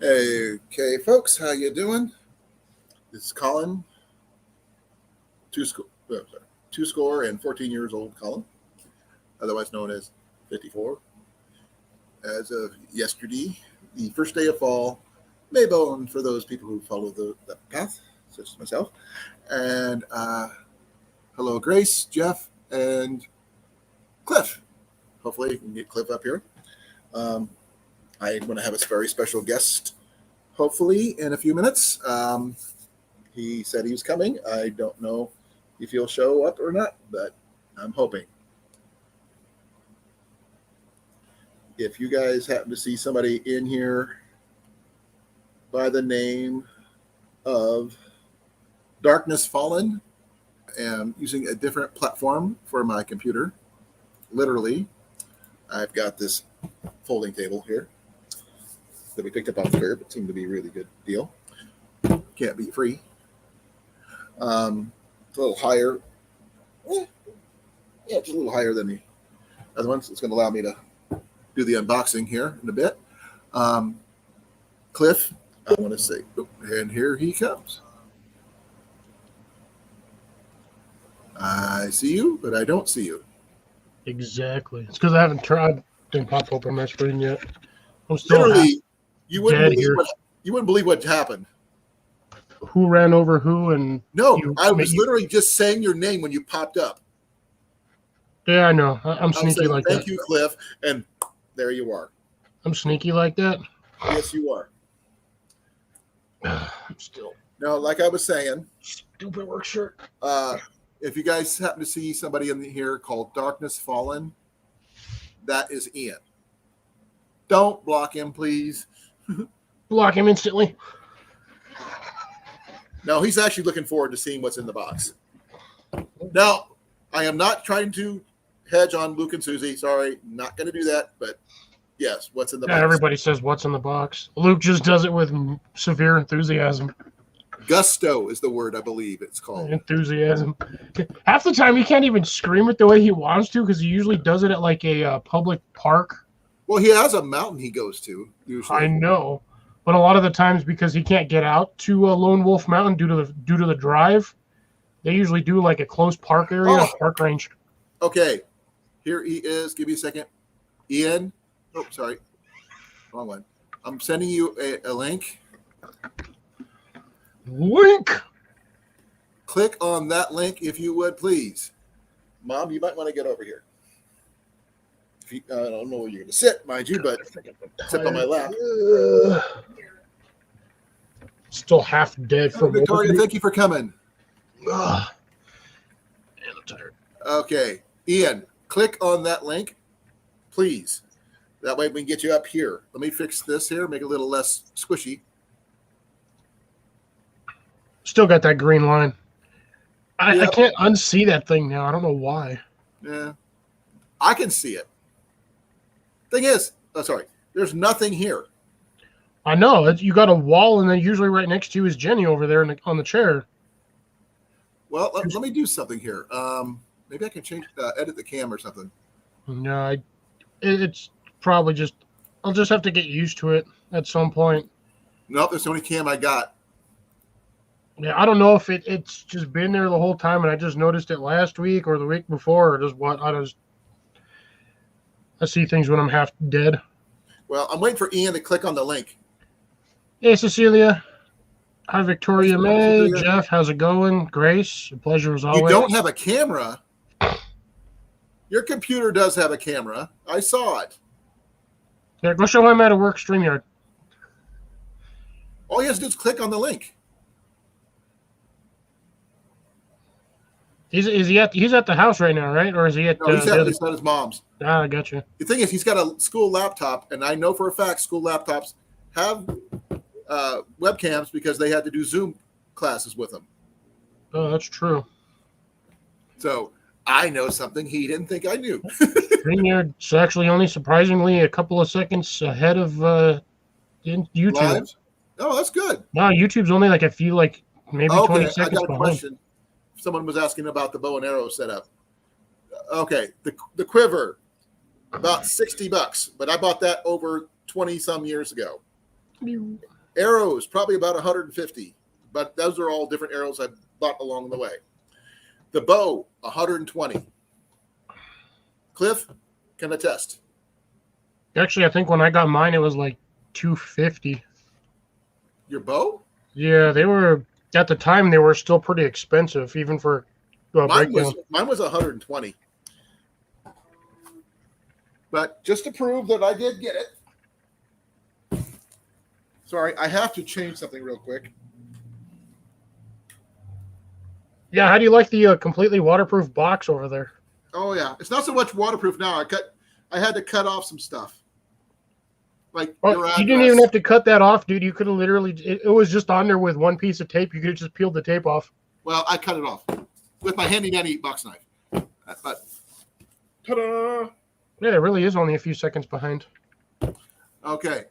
Okay, folks, how you doing? This is Colin, two score and 14 years old Colin, otherwise known as 54. As of yesterday, the first day of fall, Maybone for those people who follow the path, such as myself. And hello, Grace, Jeff, and Cliff. Hopefully, you can get Cliff up here. I'm going to have a very special guest, hopefully, in a few minutes. He said he was coming. I don't know if he'll show up or not, but I'm hoping. If you guys happen to see somebody in here by the name of Darkness Fallen, I'm using a different platform for my computer. Literally, I've got this folding table here that we picked up off the curb. It seemed to be a really good deal. Can't be free. It's a little higher. Yeah, it's a little higher than the other ones. It's going to allow me to do the unboxing here in a bit. Cliff, I want to say, and here he comes. I see you, but I don't see you. Exactly. It's because I haven't tried. Didn't pop open my screen yet. I'm still literally. You wouldn't believe what happened. Who ran over who? And no, I was literally just saying your name when you popped up. Yeah, I know. I'm sneaky like that. Thank you, Cliff, and there you are. I'm sneaky like that. Yes, you are. I'm still. No, like I was saying. Stupid work shirt. If you guys happen to see somebody in here called Darkness Fallen, that is Ian. Don't block him, please. Block him instantly. No, he's actually looking forward to seeing what's in the box. Now, I am not trying to hedge on Luke and Susie. Sorry, not going to do that. But yes, what's in the box? Everybody says what's in the box. Luke just does it with severe enthusiasm. Gusto is the word, I believe it's called. Enthusiasm. Half the time he can't even scream it the way he wants to because he usually does it at like a public park. Well, he has a mountain he goes to usually. I know, but a lot of the times because he can't get out to Lone Wolf Mountain due to the drive, they usually do like a close park area, park range. Okay, here he is. Give me a second, Ian. Oh, sorry, wrong one. I'm sending you a link. Link. Click on that link if you would, please. Mom, you might want to get over here. I don't know where you're going to sit, mind you, but sit on my lap. Still half dead from Victoria, thank you for coming. And I'm tired. Okay, Ian, click on that link, please. That way we can get you up here. Let me fix this here, make it a little less squishy. Still got that green line. I can't unsee that thing now. I don't know why. Yeah, I can see it. Thing is, there's nothing here. I know. You got a wall, and then usually right next to you is Jenny over there on the chair. Well, let me do something here. Maybe I can edit the cam or something. No, it's probably just. I'll just have to get used to it at some point. Nope, that's the only cam I got. Yeah, I don't know if it's just been there the whole time, and I just noticed it last week or the week before, or just what. I see things when I'm half dead. Well, I'm waiting for Ian to click on the link. Hey, Cecilia. Hi, Victoria May. Cecilia. Jeff, how's it going? Grace, a pleasure as always. You don't have a camera. Your computer does have a camera. I saw it. Yeah, go show him how to work StreamYard. All he has to do is click on the link. He's at the house right now, right? Or is he at? No, he's at his mom's. Ah, I got you. The thing is, he's got a school laptop, and I know for a fact school laptops have webcams because they had to do Zoom classes with them. Oh, that's true. So I know something he didn't think I knew. StreamYard's actually only surprisingly a couple of seconds ahead of YouTube. Live? Oh, that's good. No, YouTube's only like a few, maybe 20 seconds I got a behind. question. Someone was asking about the bow and arrow setup. Okay, the quiver, about $60, but I bought that over 20 some years ago. Arrows, probably about 150, but those are all different arrows I bought along the way. The bow, 120. Cliff can attest. Actually, I think when I got mine, it was like 250. Your bow? Yeah, they were at the time. They were still pretty expensive, even for Mine breakdown. was 120. But just to prove that I did get it. Sorry, I have to change something real quick. Yeah, how do you like the completely waterproof box over there? Oh yeah, it's not so much waterproof now. I had to cut off some stuff. Like your You didn't even have to cut that off, dude. You could have literally. It was just on there with one piece of tape. You could have just peeled the tape off. Well, I cut it off with my handy dandy box knife. But ta-da! Yeah, it really is only a few seconds behind. Okay.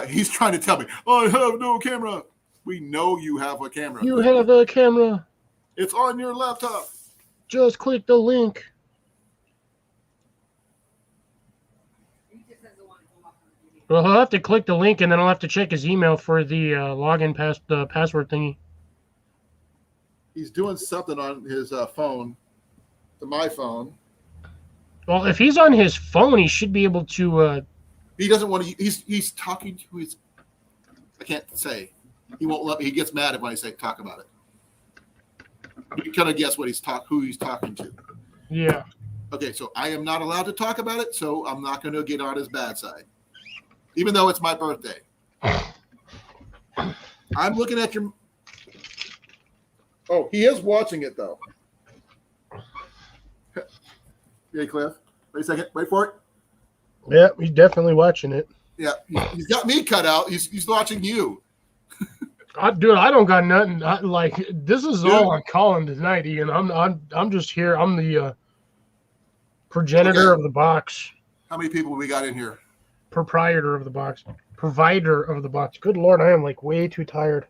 He's trying to tell me, I have no camera. We know you have a camera. You have a camera. It's on your laptop. Just click the link. Well, he'll have to click the link, and then I'll have to check his email for the login password thingy. He's doing something on his phone, my phone. Well, if he's on his phone, he should be able to. He doesn't want to. He's talking to his. I can't say. He won't let me. He gets mad when I say talk about it. You can kind of guess what who he's talking to. Yeah. Okay, so I am not allowed to talk about it, so I'm not going to get on his bad side, even though it's my birthday. I'm looking at your. Oh, he is watching it though. Hey, Cliff. Wait a second. Wait for it. Yeah, he's definitely watching it. Yeah, he's got me cut out. He's watching you. Dude, I don't got nothing. This is all on Colin tonight, Ian. I'm just here. I'm the progenitor of the box. How many people we got in here? Proprietor of the box. Provider of the box. Good Lord, I am like way too tired.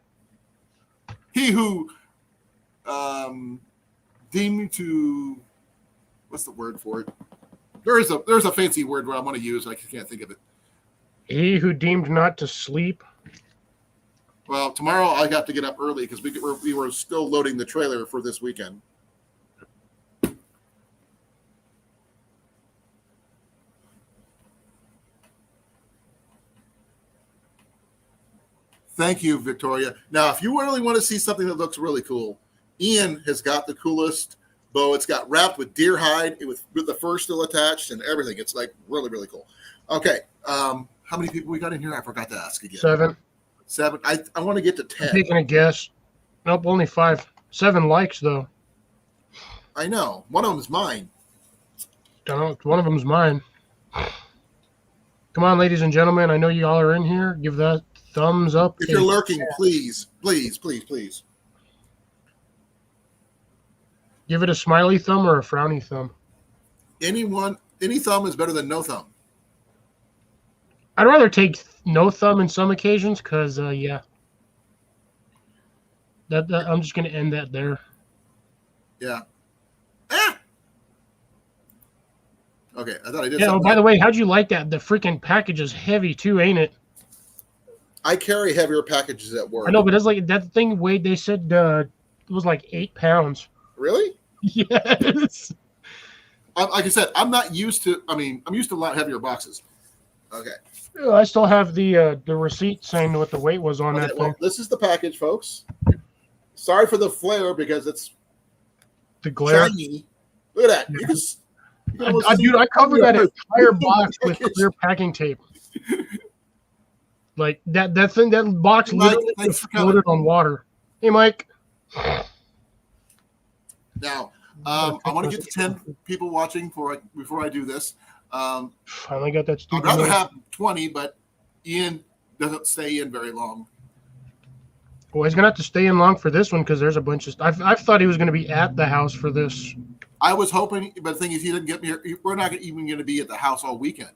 He who deemed to, what's the word for it? There's a fancy word where I want to use. I can't think of it. He who deemed not to sleep. Well, tomorrow I got to get up early because we were still loading the trailer for this weekend. Thank you, Victoria. Now, if you really want to see something that looks really cool, Ian has got the coolest bow. It's got wrapped with deer hide with the fur still attached and everything. It's like really, really cool. Okay. How many people we got in here? I forgot to ask again. 7. I want to get to 10. I'm taking a guess. Nope, only 5. 7 likes, though. I know. One of them is mine. Don't know. One of them's mine. Come on, ladies and gentlemen. I know you all are in here. Give that thumbs up. If you're lurking, please, please, please, please. Give it a smiley thumb or a frowny thumb. Any thumb is better than no thumb. I'd rather take no thumb in some occasions because, yeah. That I'm just going to end that there. Yeah. Ah! Okay, I thought I did Yeah, something. by the way, how'd you like that? The freaking package is heavy too, ain't it? I carry heavier packages at work. I know, but it's like that thing weighed, they said it was like 8 pounds. Really? Yes. Like I said, I'm not used to, I'm used to a lot heavier boxes. Okay. I still have the receipt saying what the weight was on that thing. Well, this is the package, folks. Sorry for the flare because it's The glare. shiny. Look at that. You can Dude, I covered that entire box with clear packing tape. Like that thing, that box Hey, Mike, literally thanks for floated on water. Hey, Mike. Now, I want to get to 10 people watching before I do this. Finally got that I'd stupid. rather have 20, but Ian doesn't stay in very long. Well, he's gonna have to stay in long for this one because there's a bunch of stuff. I thought he was gonna be at the house for this. I was hoping, but the thing is, he didn't get me here. We're not even going to be at the house all weekend.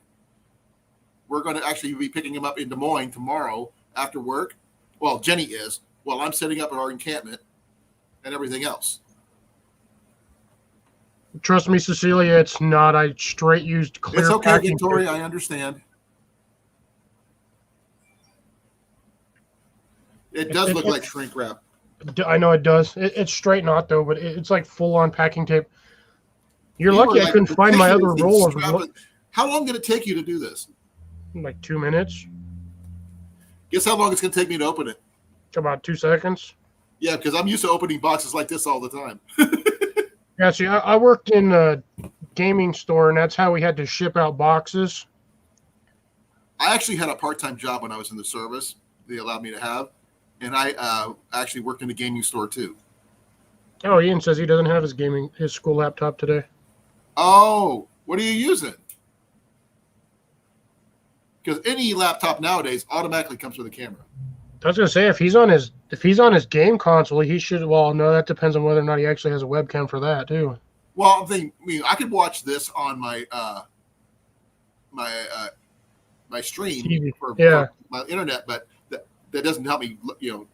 We're going to actually be picking him up in Des Moines tomorrow after work. Well, Jenny is. Well, I'm setting up at our encampment and everything else. Trust me, Cecilia, it's not. I straight used clear. It's okay, packing Victoria. tape. I understand. It does look like shrink wrap. I know it does. It's straight not though, but it's like full on packing tape. You're lucky I couldn't find my other roll of them. How long did it take you to do this? Like 2 minutes. Guess how long it's going to take me to open it? About 2 seconds. Yeah, because I'm used to opening boxes like this all the time. Yeah, see, I worked in a gaming store, and that's how we had to ship out boxes. I actually had a part-time job when I was in the service. They allowed me to have. And I actually worked in a gaming store too. Oh, Ian says he doesn't have his school laptop today. Oh, what are you using? Because any laptop nowadays automatically comes with a camera. I was gonna say if he's on his game console, he should. Well, no, that depends on whether or not he actually has a webcam for that too. Well, I could watch this on my my stream for my internet, but that doesn't help me,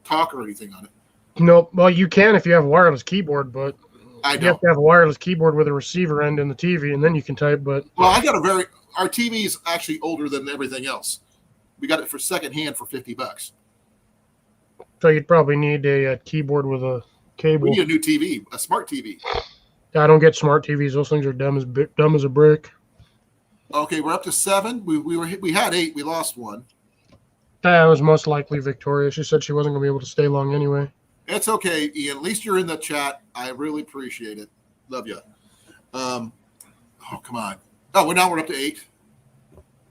talk or anything on it. Nope. Well, you can if you have a wireless keyboard, but you have to have a wireless keyboard with a receiver end in the TV, and then you can type. But our TV is actually older than everything else. We got it for secondhand for $50. So you'd probably need a keyboard with a cable. We need a new TV, a smart TV. I don't get smart TVs. Those things are dumb as a brick. Okay, we're up to 7. We had 8. We lost 1. That was most likely Victoria. She said she wasn't going to be able to stay long anyway. It's okay, Ian. At least you're in the chat. I really appreciate it. Love you. Oh, come on. Oh, now we're up to 8.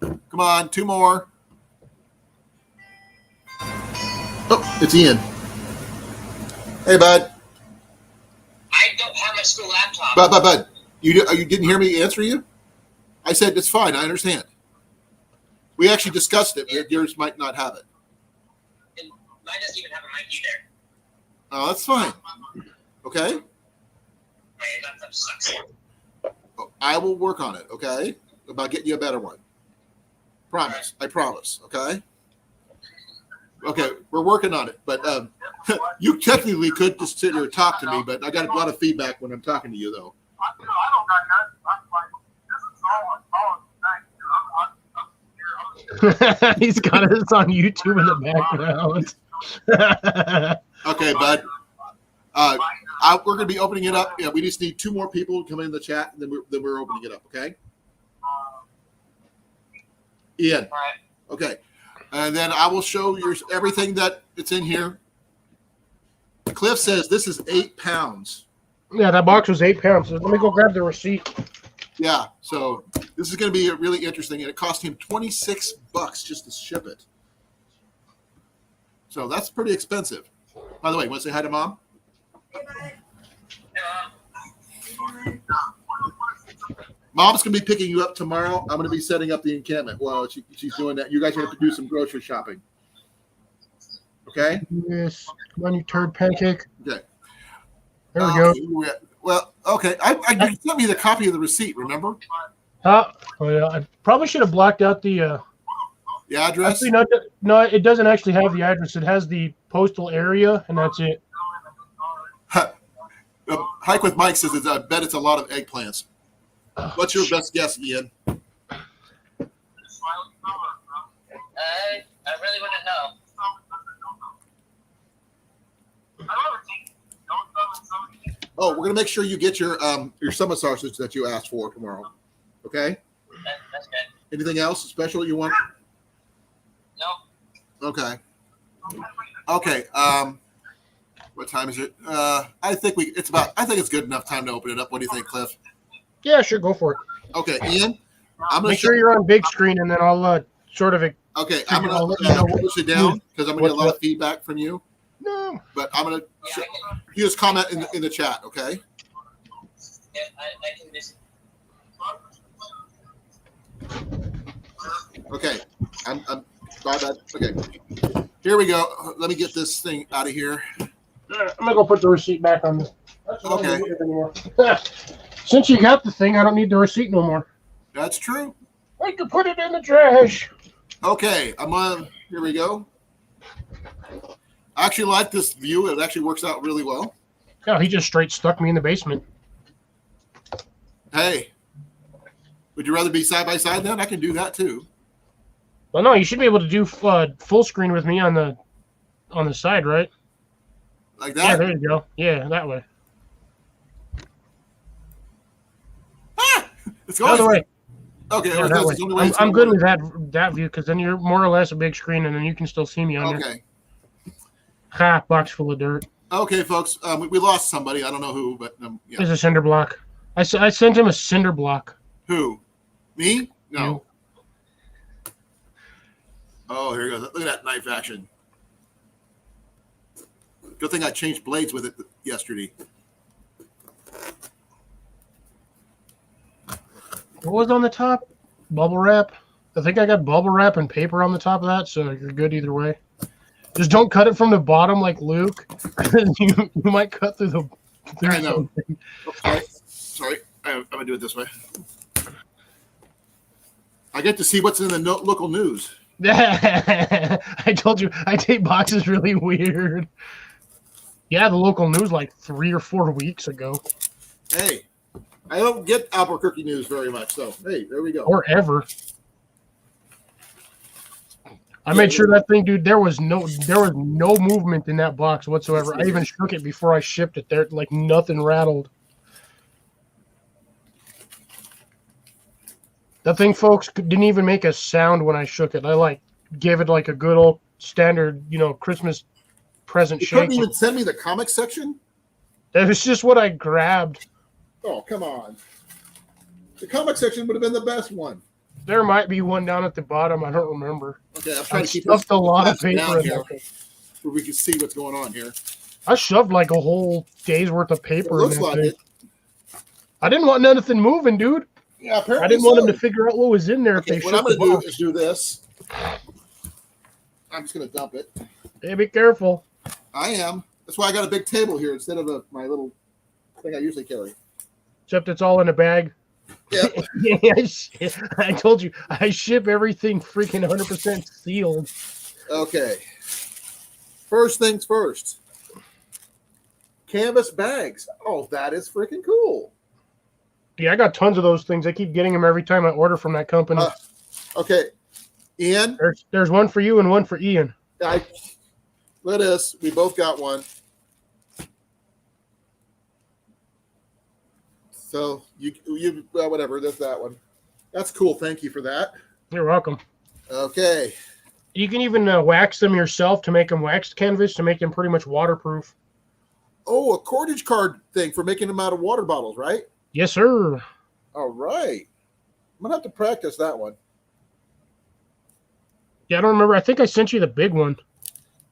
Come on, 2 more. Oh, it's Ian. Hey, bud. I don't have my school laptop. Bud. You didn't hear me answer you? I said it's fine. I understand. We actually discussed it. Yours might not have it. And mine doesn't even have a mic either. Oh, that's fine. Okay? My laptop sucks. I will work on it, okay? About getting you a better one. Promise. I promise, okay? Okay, we're working on it. But you technically could just sit here and talk to me, but I got a lot of feedback when I'm talking to you, though. I don't got nothing. I'm like, this is all He's got us on YouTube in the background. Okay, bud. We're going to be opening it up. Yeah, we just need 2 more people to come in the chat, and then we're opening it up. Okay. Ian. All right. Okay, and then I will show you everything that it's in here. Cliff says this is 8 pounds. Yeah, that box was 8 pounds. So let me go grab the receipt. Yeah, so this is going to be really interesting, and it cost him $26 just to ship it. So that's pretty expensive. By the way, want to say hi to Mom? Mom's going to be picking you up tomorrow. I'm going to be setting up the encampment while she's doing that. You guys are going to do some grocery shopping. Okay? Yes. Come on, you turd pancake. Okay. There we go. Well, okay. You sent me the copy of the receipt, remember? Oh, yeah. I probably should have blacked out the address? Actually, no, it doesn't actually have the address. It has the postal area, and that's it. Hike with Mike says, I bet it's a lot of eggplants. What's your best guess, Ian? I really wouldn't know. Oh, we're gonna make sure you get your summer sausage that you asked for tomorrow. Okay. That's good. Anything else special you want? No. Okay. Okay. What time is it? I think it's good enough time to open it up. What do you think, Cliff? Yeah, sure, go for it. Okay, Ian. I'm gonna make sure you're on big screen, and then I'll sort of. Okay, I'm gonna push it down because I'm gonna get a lot of feedback from you. No. But I'm gonna you just comment in the chat, okay? Yeah, I can just. Okay, I'm bye. Okay, here we go. Let me get this thing out of here. I'm gonna go put the receipt back on this. Okay. Since you got the thing, I don't need the receipt no more. That's true. I can put it in the trash. Okay, here we go. I actually like this view. It actually works out really well. Yeah, he just straight stuck me in the basement. Hey, would you rather be side by side then? I can do that too. Well, no, you should be able to do full screen with me on on the side, right? Like Yeah, that? there you go. Yeah, that way. Ah! It's The other going. way. Okay, Yeah, well, that that's way. the only way it's I'm gonna good work. with that view because then you're more or less a big screen and then you can still see me on there. Okay. Ha! Box full of dirt. Okay, folks. We lost somebody. I don't know who, but yeah. There's a cinder block. I sent him a cinder block. Who? Me? No. You. Oh, here he goes. Look at that knife action. Good thing I changed blades with it yesterday. What was on the top? Bubble wrap. I think I got bubble wrap and paper on the top of that, so you're good either way. Just don't cut it from the bottom like Luke. you might cut through the. I know. Sorry. I'm going to do it this way. I get to see what's in the local news. I told you, I take boxes really weird. Yeah, the local news like 3 or 4 weeks ago. Hey, I don't get Albuquerque news very much, so hey, there we go. Or ever. I made sure that thing, dude, there was no movement in that box whatsoever. I even shook it before I shipped it. There, like nothing rattled. That thing, folks, didn't even make a sound when I shook it. I like gave it like a good old standard, Christmas present You shake. couldn't even send me the comic section? That was just what I grabbed. Oh, come on. The comic section would have been the best one. There might be one down at the bottom. I don't remember. Okay, I'm I trying to keep stuffed a lot of paper down in here there. where we can see what's going on here. I shoved like a whole day's worth of It paper in looks that like thing. it. I didn't want nothing moving, dude. Yeah, apparently I didn't want so. them to figure out what was in there Okay, if they what I'm shook going the to do box. is do this. I'm just going to dump it. Hey, be careful. I am. That's why I got a big table here instead of my little thing I usually carry. Except it's all in a bag. Yep. I told you, I ship everything freaking 100% sealed. Okay. First things first. Canvas bags. Oh, that is freaking cool. Yeah, I got tons of those things. I keep getting them every time I order from that company. Okay. Ian, There's one for you and one for Ian. look at this. We both got one. So you well, whatever. That's that one. That's cool. Thank you for that. You're welcome. Okay. You can even wax them yourself to make them waxed canvas to make them pretty much waterproof. Oh, a cordage card thing for making them out of water bottles, right? Yes, sir. All right. I'm gonna have to practice that one. Yeah, I don't remember. I think I sent you the big one.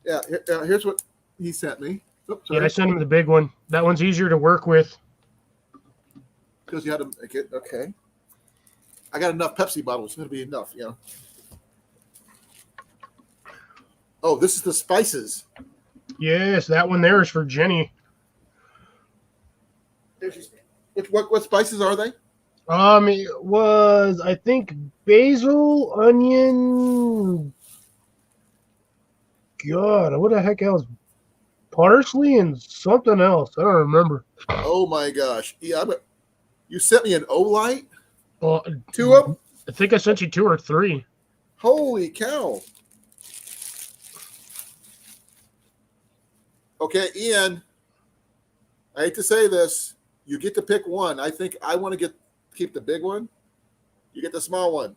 Yeah. Here's what he sent me. Oops, Yeah, I sent him the big one. That one's easier to work with. Because you had to make it. Okay. I got enough Pepsi bottles. It's gonna be enough, Oh, this is the spices. Yes, that one there is for Jenny. What spices are they? It was, I think, basil, onion. God, what the heck else? Parsley and something else. I don't remember. Oh my gosh. Yeah, but you sent me an Olight? Well, 2 of them? I think I sent you 2 or 3. Holy cow. Okay, Ian, I hate to say this. You get to pick one. I think I want to keep the big one. You get the small one.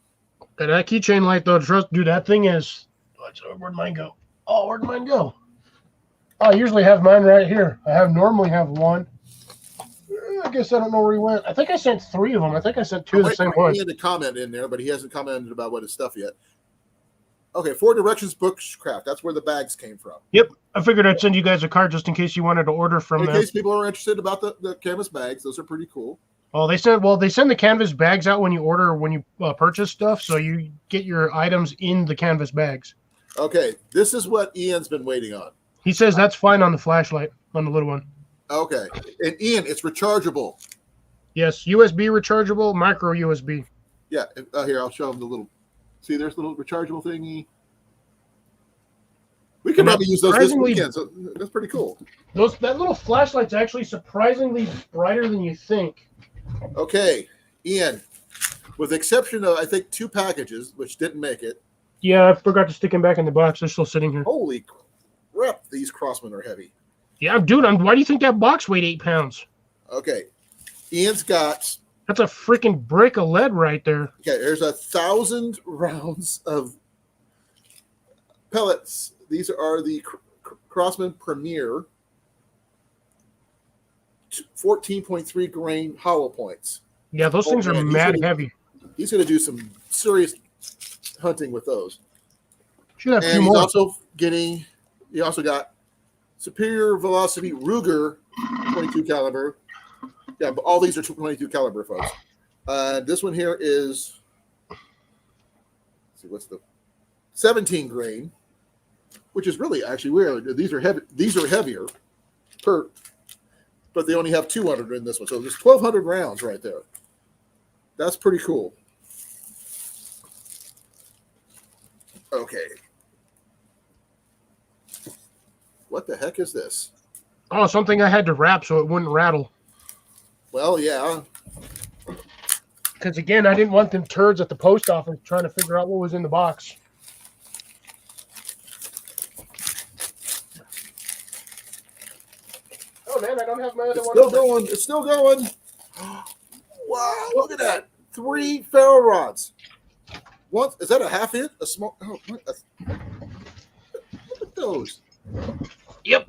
And that keychain light, though, trust, dude, that thing is. Where'd mine go? Oh, where'd mine go? Oh, I usually have mine right here. I normally have one. I guess I don't know where he went. I think I sent 3 of them. I think I sent 2 of the same one. He had a comment in there, but he hasn't commented about what his stuff yet. Okay, 4 Directions Bushcraft. That's where the bags came from. Yep. I figured I'd send you guys a card just in case you wanted to order from In them. case people are interested about the canvas bags, those are pretty cool. Oh, they send the canvas bags out when you order or when you purchase stuff, so you get your items in the canvas bags. Okay, this is what Ian's been waiting on. He says that's fine on the flashlight, on the little one. Okay, and Ian, it's rechargeable. Yes, USB rechargeable, micro USB. Yeah, here, I'll show him the little, see, there's a little rechargeable thingy. We can probably use those this weekend, so that's pretty cool. That little flashlight's actually surprisingly brighter than you think. Okay, Ian, with the exception of, I think, 2 packages, which didn't make it. Yeah, I forgot to stick them back in the box. They're still sitting here. Holy, rep these Crossmen are heavy. Yeah, dude. Why do you think that box weighed 8 pounds? Okay. Ian's got. That's a freaking brick of lead right there. Okay, there's 1,000 rounds of pellets. These are the Crossman Premier 14.3 grain hollow points. Yeah, those things are man, mad heavy. He's going to do some serious hunting with those. Should have 2 And he's more. also getting. He also got superior velocity Ruger 22 caliber. Yeah, but all these are 22 caliber, folks. This one here is. Let's see, what's the 17 grain, which is really actually weird. These are heavy. These are heavier, but they only have 200 in this one, so there's 1,200 rounds right there. That's pretty cool. Okay. What the heck is this? Oh, something I had to wrap so it wouldn't rattle. Well, yeah. Because, again, I didn't want them turds at the post office trying to figure out what was in the box. Oh, man, I don't have my other It's one. still going. It's still going. Wow, look at that. 3 ferro rods. What? Is that a half inch? A small. Oh, look at those. Yep.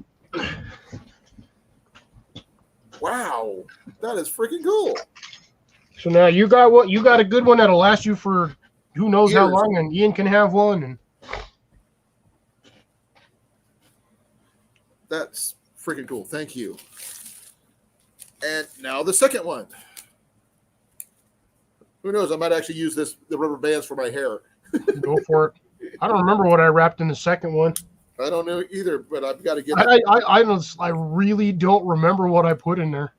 Wow. That is freaking cool. So now you got what? You got a good one that'll last you for who knows how Years. long, and Ian can have one. And That's freaking cool. Thank you. And now the second one. Who knows? I might actually use the rubber bands for my hair. go for it. I don't remember what I wrapped in the second one. I don't know either, but I've got to get. I really don't remember what I put in there.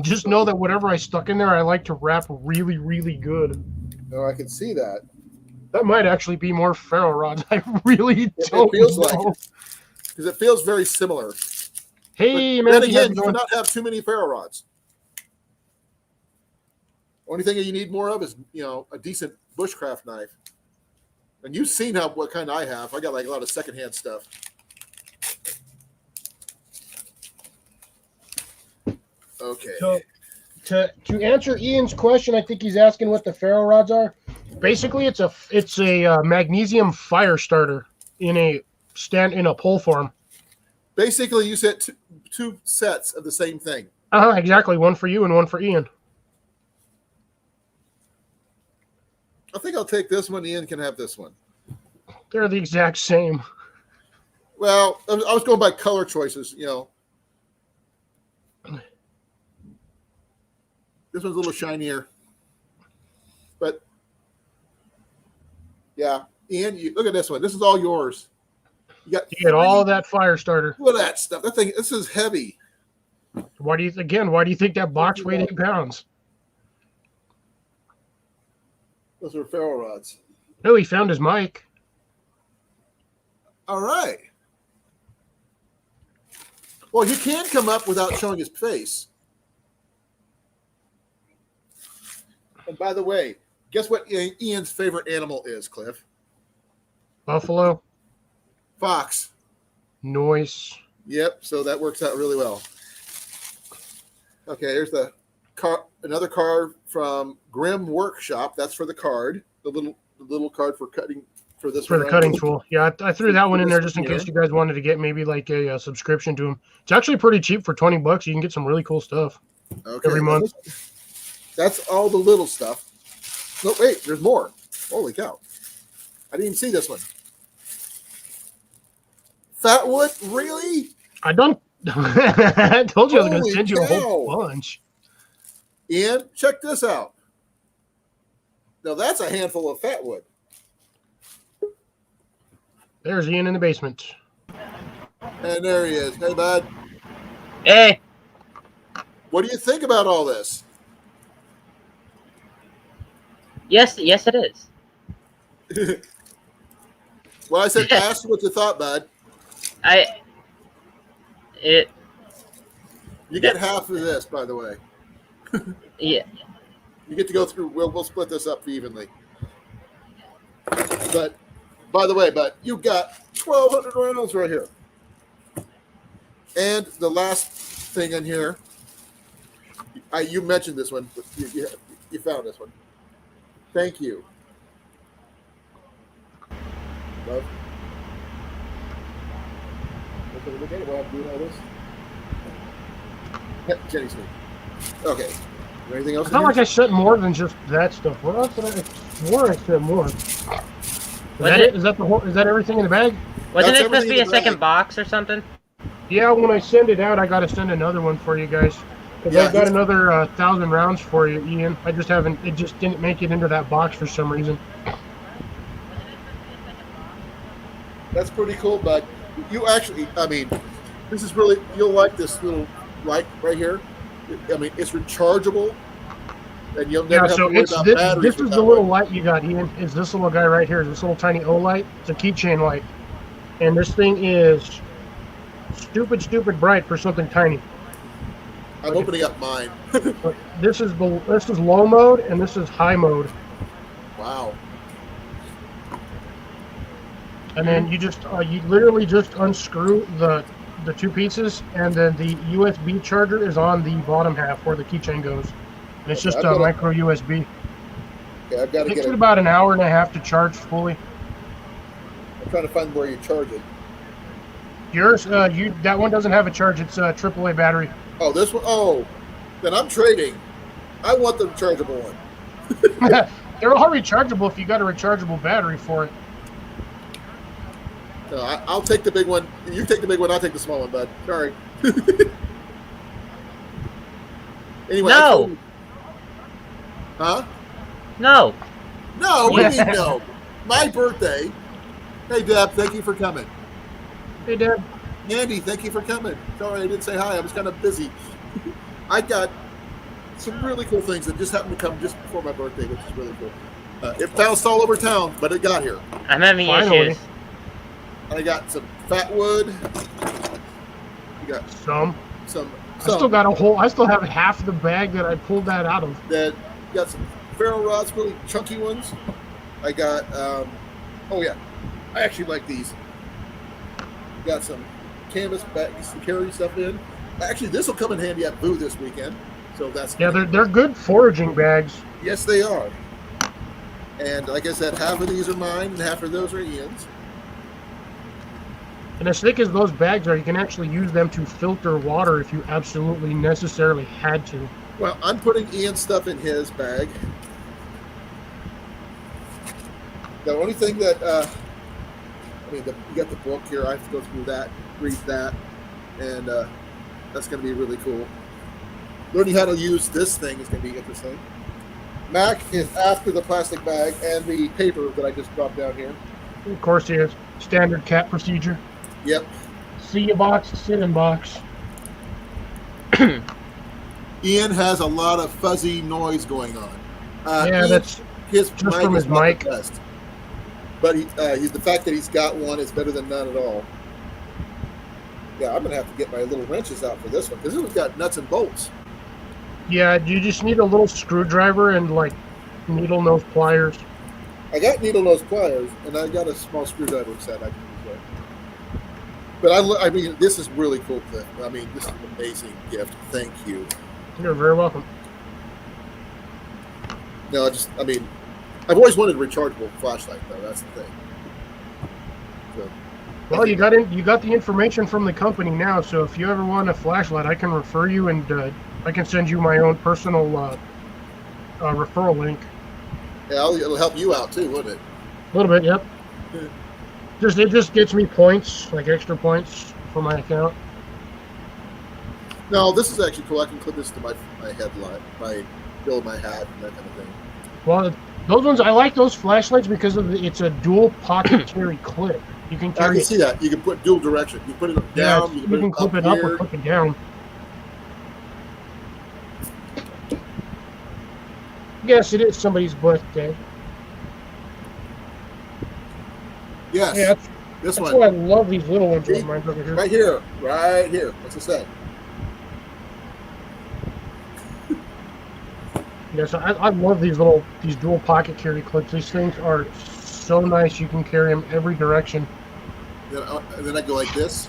Just know that whatever I stuck in there, I like to wrap really, really good. No, I can see that. That might actually be more ferro rods. I really don't feels know. like it. Because it feels very similar. Hey, But man. then again, you cannot have too many ferro rods. Only thing you need more of is, a decent bushcraft knife. And you've seen what kind I have. I got like a lot of secondhand stuff. Okay. So, to answer Ian's question, I think he's asking what the ferro rods are. Basically, it's a magnesium fire starter in a pole form. Basically, you set two sets of the same thing. Exactly. One for you and one for Ian. I think I'll take this one. Ian can have this one. They're the exact same. Well, I was going by color choices, This one's a little shinier. But, yeah. Ian, look at this one. This is all yours. You get all of that fire starter. Look at that stuff. This is heavy. Why do you think that box weighed 8 pounds? Those are ferro rods. Oh, he found his mic. All right. Well, he can come up without showing his face. And by the way, guess what Ian's favorite animal is, Cliff? Buffalo. Fox. Noise. Yep, so that works out really well. Okay, here's another card from Grimm Workshop. That's for the card. The little card for cutting for this for one the right cutting here. tool. Yeah, I threw that one in there just in case you guys wanted to get maybe like a subscription to them. It's actually pretty cheap for $20. You can get some really cool stuff every month. That's all the little stuff. No, wait, there's more. Holy cow. I didn't even see this one. Fatwood? Really? I told you I was going to Holy send you a whole cow. bunch. Ian, check this out. Now that's a handful of fatwood. There's Ian in the basement. And there he is. Hey, bud. Hey, What do you think about all this? yes, it is. Well, I said ask you what you thought, bud. It You get half of this, by the way. yeah. You get to go through. We'll split this up evenly. But by the way, you've got 1,200 rounds right here. And the last thing in here, you mentioned this one. But you found this one. Thank you. Love. Look at it while I'm doing all this. Jenny's me. Okay. Anything else? I felt like I sent more than just that stuff. What else did I swore I sent more? Is that it? Is that the whole? Is that everything in the bag? Wasn't That's it supposed to be a everything in the second bag. box or something? Yeah, when I send it out, I got to send another one for you guys. Because Yeah, I've got another 1,000 rounds for you, Ian. I just haven't. It just didn't make it into that box for some reason. That's pretty cool, bud. You actually, I mean, this is really, you'll like this little light right here. I mean, it's rechargeable, and you'll never Yeah, have so to worry it's about this. batteries. This is with the that little one. light you got, Ian. Is this little guy right here? This little tiny O light. It's a keychain light, and this thing is stupid bright for something tiny. I'm opening up mine. But this is low mode, and this is high mode. Wow. And then you just you literally just unscrew the two pieces, and then the USB charger is on the bottom half where the keychain goes. And it's just I've a got it. micro USB. Okay, I've got to Takes get it it. about an hour and a half to charge fully. I'm trying to find where you charge it. Yours, that one doesn't have a charge. It's a AAA battery. Oh, this one? Oh, then I'm trading. I want the rechargeable one. They're all rechargeable if you got a rechargeable battery for it. No, I'll take the big one. You take the big one. I'll take the small one, bud. Sorry. Anyway. I No. told you- Huh? No. No, what do you mean no? My birthday. Hey, Deb, thank you for coming. Hey, Dad. Andy, thank you for coming. Sorry I didn't say hi. I was kind of busy. I got some really cool things that just happened to come just before my birthday, which is really cool. It bounced all over town, but it got here. I'm having Finally. issues. I got some fat wood. You got Some. some. I still got a whole. I still have half the bag that I pulled that out of. That got some ferro rods, really chunky ones. I got. Oh yeah, I actually like these. Got some canvas bags to carry stuff in. Actually, this will come in handy at Boo this weekend. So that's Yeah, they're good foraging bags. Yes, they are. And like I said, half of these are mine and half of those are Ian's. And as thick as those bags are, you can actually use them to filter water if you absolutely necessarily had to. Well, I'm putting Ian's stuff in his bag. The only thing that, you got the book here. I have to go through that, read that, and that's going to be really cool. Learning how to use this thing is going to be interesting. Mac is after the plastic bag and the paper that I just dropped down here. Of course, it's standard cat procedure. Yep. See you box, sit in box. Ian has a lot of fuzzy noise going on. Yeah, Ian, that's his just mic from is his not mic. the best. But the fact that he's got one is better than none at all. Yeah, I'm going to have to get my little wrenches out for this one because this one's got nuts and bolts. Yeah, you just need a little screwdriver and like needle nose pliers. I got needle nose pliers and I got a small screwdriver set I can use there. But I mean, this is really cool. I mean, this is an amazing gift. Thank you. You're very welcome. No, I've always wanted a rechargeable flashlight though. That's the thing. So, Well, you got the information from the company now, so if you ever want a flashlight, I can refer you, and I can send you my own personal referral link. yeah, it'll help you out too, wouldn't it? A little bit, yep. Yeah. It just gets me points, like extra points for my account. No, this is actually cool. I can clip this to my headlight, my bill, my hat, and that kind of thing. Well, those ones I like those flashlights because it's a dual pocket carry clip. You can I carry can it. see that. You can put dual direction. You put it Yeah, down. you can clip it up or here. clip it down. Yes, it is somebody's birthday. Yes, Yeah, this that's one. why I love these little ones. See? Mine's over here. Right here. Right here. What's it say? Yes, I love these dual pocket carry clips. These things are so nice. You can carry them every direction. Then I go like this.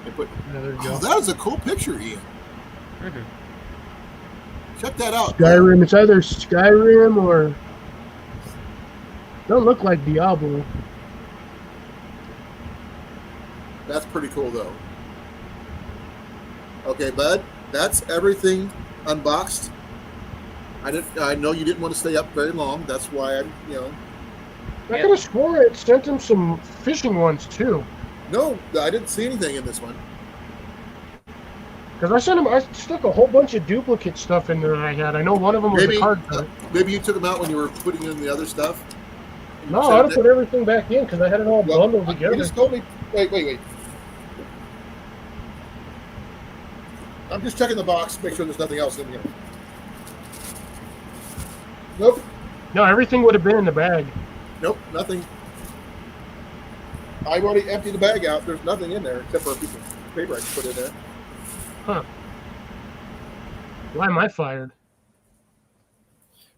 And put. Yeah, there you Oh, go. that is a cool picture, Ian. Mhm. Check that out. Skyrim. It's either Skyrim or don't look like Diablo. That's pretty cool, though. Okay, bud. That's everything unboxed. I know you didn't want to stay up very long. That's why I could have swore it sent him some fishing ones too. No, I didn't see anything in this one. Because I stuck a whole bunch of duplicate stuff in there that I had. I know one of them was a card card. Maybe you took them out when you were putting in the other stuff. No, I had to put everything back in because I had it all bundled together. You just told me. Wait. I'm just checking the box, make sure there's nothing else in here. Nope. No, everything would have been in the bag. Nope, nothing. I've already emptied the bag out. There's nothing in there except for a piece of paper I can put in there. Huh. Why am I fired?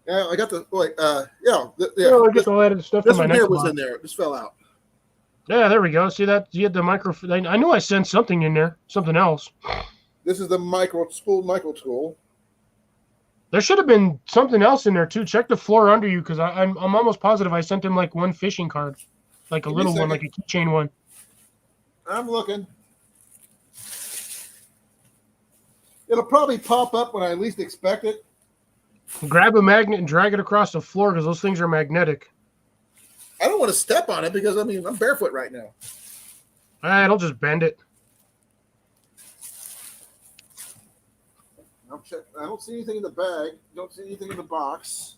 Yeah, I got the Oh, I guess I'll add the stuff to This my one next here was box. in there. It just fell out. Yeah, there we go. See that? You had the micro. I knew I sent something in there. Something else. This is the spool micro tool. There should have been something else in there too. Check the floor under you because I'm almost positive I sent him like one fishing card, like a Give me a little one, second. like a keychain one. I'm looking. It'll probably pop up when I least expect it. Grab a magnet and drag it across the floor because those things are magnetic. I don't want to step on it because I'm barefoot right now. It'll just bend it. I don't see anything in the bag. Don't see anything in the box.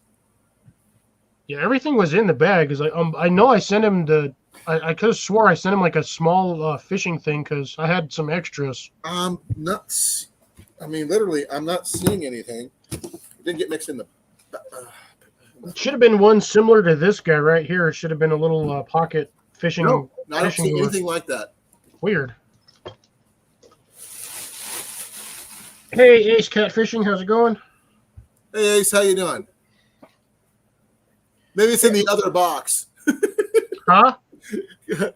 Yeah, everything was in the bag. Cause I know I sent him I could have swore I sent him like a small fishing thing because I had some extras. Nuts. Literally, I'm not seeing anything. It didn't get mixed in the. It should have been one similar to this guy right here. It should have been a little pocket fishing. No, I don't fishing see lure. anything like that. Weird. Hey, Ace Catfishing, how's it going? Hey Ace, how you doing? Maybe it's in the other box. Huh?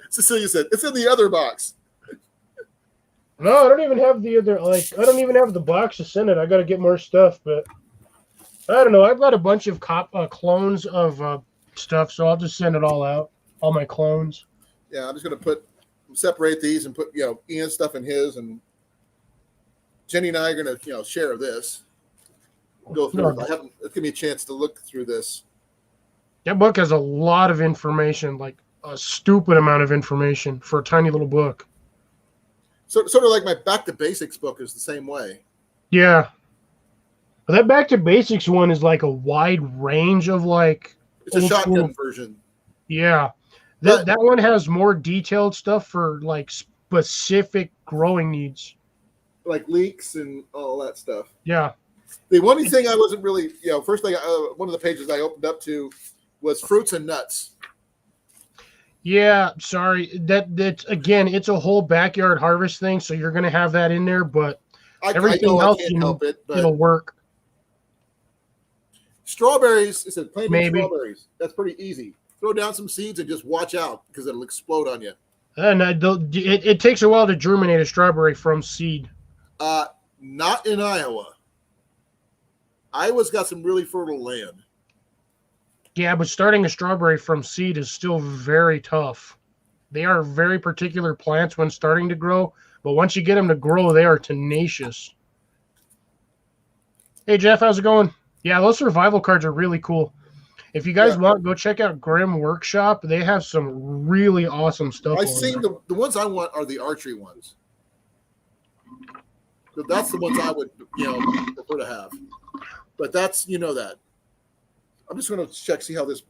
Cecilia said it's in the other box. No, I don't even have the other. I don't even have the box to send it. I got to get more stuff, but I don't know. I've got a bunch of clones of stuff, so I'll just send it all out. All my clones. Yeah, I'm just gonna separate these and put Ian's stuff in his, and Jenny and I are gonna share this. Go through. No. It's gonna be a chance to look through this. That book has a lot of information, like a stupid amount of information for a tiny little book. So, sort of like my Back to Basics book is the same way. Yeah. But that Back to Basics one is like a wide range of like. It's a old shotgun school. version. Yeah. That one has more detailed stuff for like specific growing needs. Like leeks and all that stuff. Yeah. The one thing I wasn't really, first thing, one of the pages I opened up to was fruits and nuts. Yeah, sorry. That's again, it's a whole backyard harvest thing, so you're gonna have that in there, but everything else I can't help it, but it'll work. Strawberries, it said planting Maybe. strawberries. That's pretty easy. Throw down some seeds and just watch out because it'll explode on you. And it takes a while to germinate a strawberry from seed. Not in Iowa. Iowa's got some really fertile land. Yeah, but starting a strawberry from seed is still very tough. They are very particular plants when starting to grow, but once you get them to grow, they are tenacious. Hey, Jeff, how's it going? Yeah, those survival cards are really cool. If you guys want, go check out Grim Workshop. They have some really awesome stuff. I've seen the ones I want are the archery ones. So that's the ones I would, prefer to have. But that's, that. I'm just going to check, see how this.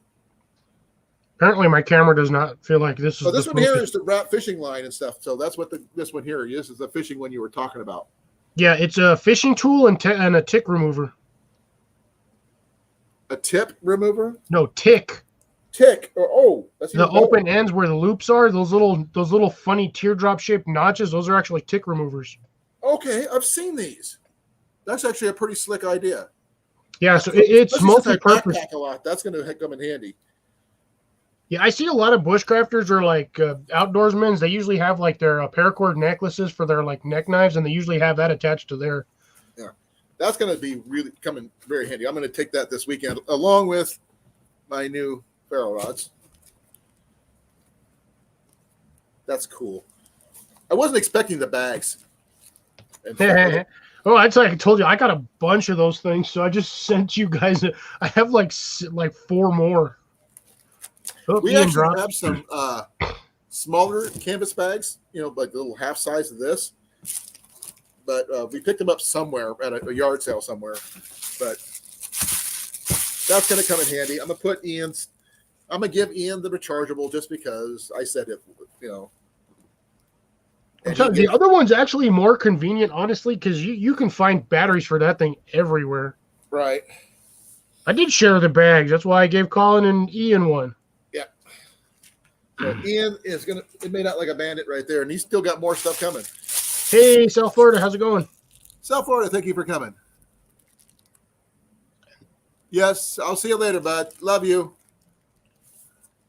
Apparently, my camera does not feel like this is. So this one here is the wrap fishing line and stuff. So that's what this one here is the fishing one you were talking about. Yeah, it's a fishing tool and a tick remover. A tip remover? No, tick. Tick. That's The open ends where the loops are. Those little funny teardrop shaped notches. Those are actually tick removers. Okay, I've seen these. That's actually a pretty slick idea. Yeah, so it's Especially since I multi-purpose. backpack a lot. That's going to come in handy. Yeah, I see a lot of bushcrafters or like outdoorsmen. They usually have like their paracord necklaces for their like neck knives, and they usually have that attached to their. Yeah, that's going to be really coming very handy. I'm going to take that this weekend along with my new ferro rods. That's cool. I wasn't expecting the bags. Oh, that's like I told you. I got a bunch of those things, so I just sent you guys. I have like 4 more. Oh, We Ian actually dropped. have some smaller canvas bags, like the little half size of this. But we picked them up somewhere at a yard sale somewhere. But that's going to come in handy. I'm going to give Ian the rechargeable just because I said it, I'm telling you, the other one's actually more convenient, honestly, because you can find batteries for that thing everywhere. Right. I did share the bags. That's why I gave Colin and Ian one. Yeah. So Ian is it made out like a bandit right there, and he's still got more stuff coming. Hey, South Florida, how's it going? South Florida, thank you for coming. Yes, I'll see you later, bud. Love you.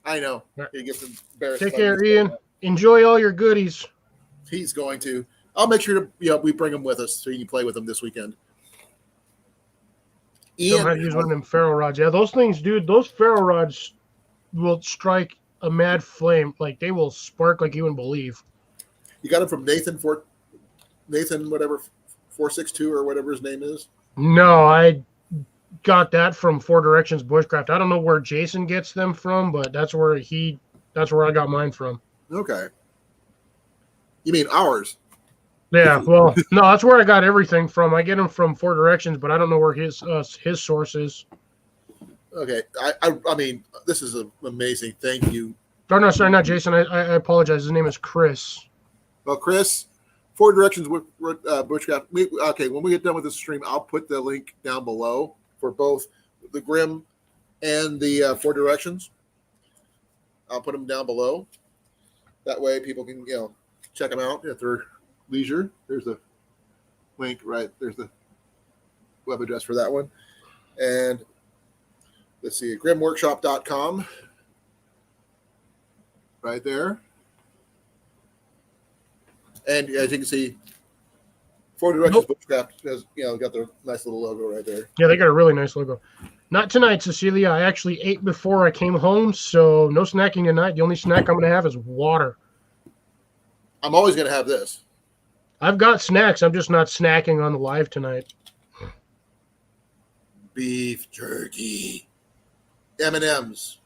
I know. He gets embarrassed. Take care, Ian. Enjoy all your goodies. He's going to. I'll make sure to we bring him with us so you can play with him this weekend. Ian, how to use one of them ferro rods. Yeah, those things, dude. Those ferro rods will strike a mad flame. Like they will spark like you wouldn't believe. You got him from Nathan whatever 462 or whatever his name is. No, I got that from Four Directions Bushcraft. I don't know where Jason gets them from, but that's where I got mine from. Okay. You mean ours? Yeah, well, no, that's where I got everything from. I get them from Four Directions, but I don't know where his source is. Okay, I mean, this is amazing. Thank you. Oh, no, sorry, not Jason. I apologize. His name is Chris. Well, Chris, Four Directions Bushcraft. Okay, when we get done with this stream, I'll put the link down below for both the Grimm and the Four Directions. I'll put them down below. That way, people can check them out at their leisure. There's the link right there's the web address for that one. And let's see, grimmworkshop.com right there. And as you can see, Four Directions Bushcraft has got their nice little logo right there. Yeah, they got a really nice logo. Not tonight, Cecilia. I actually ate before I came home, so no snacking tonight. The only snack I'm going to have is water. I'm always going to have this. I've got snacks. I'm just not snacking on the live tonight. Beef jerky. M&M's.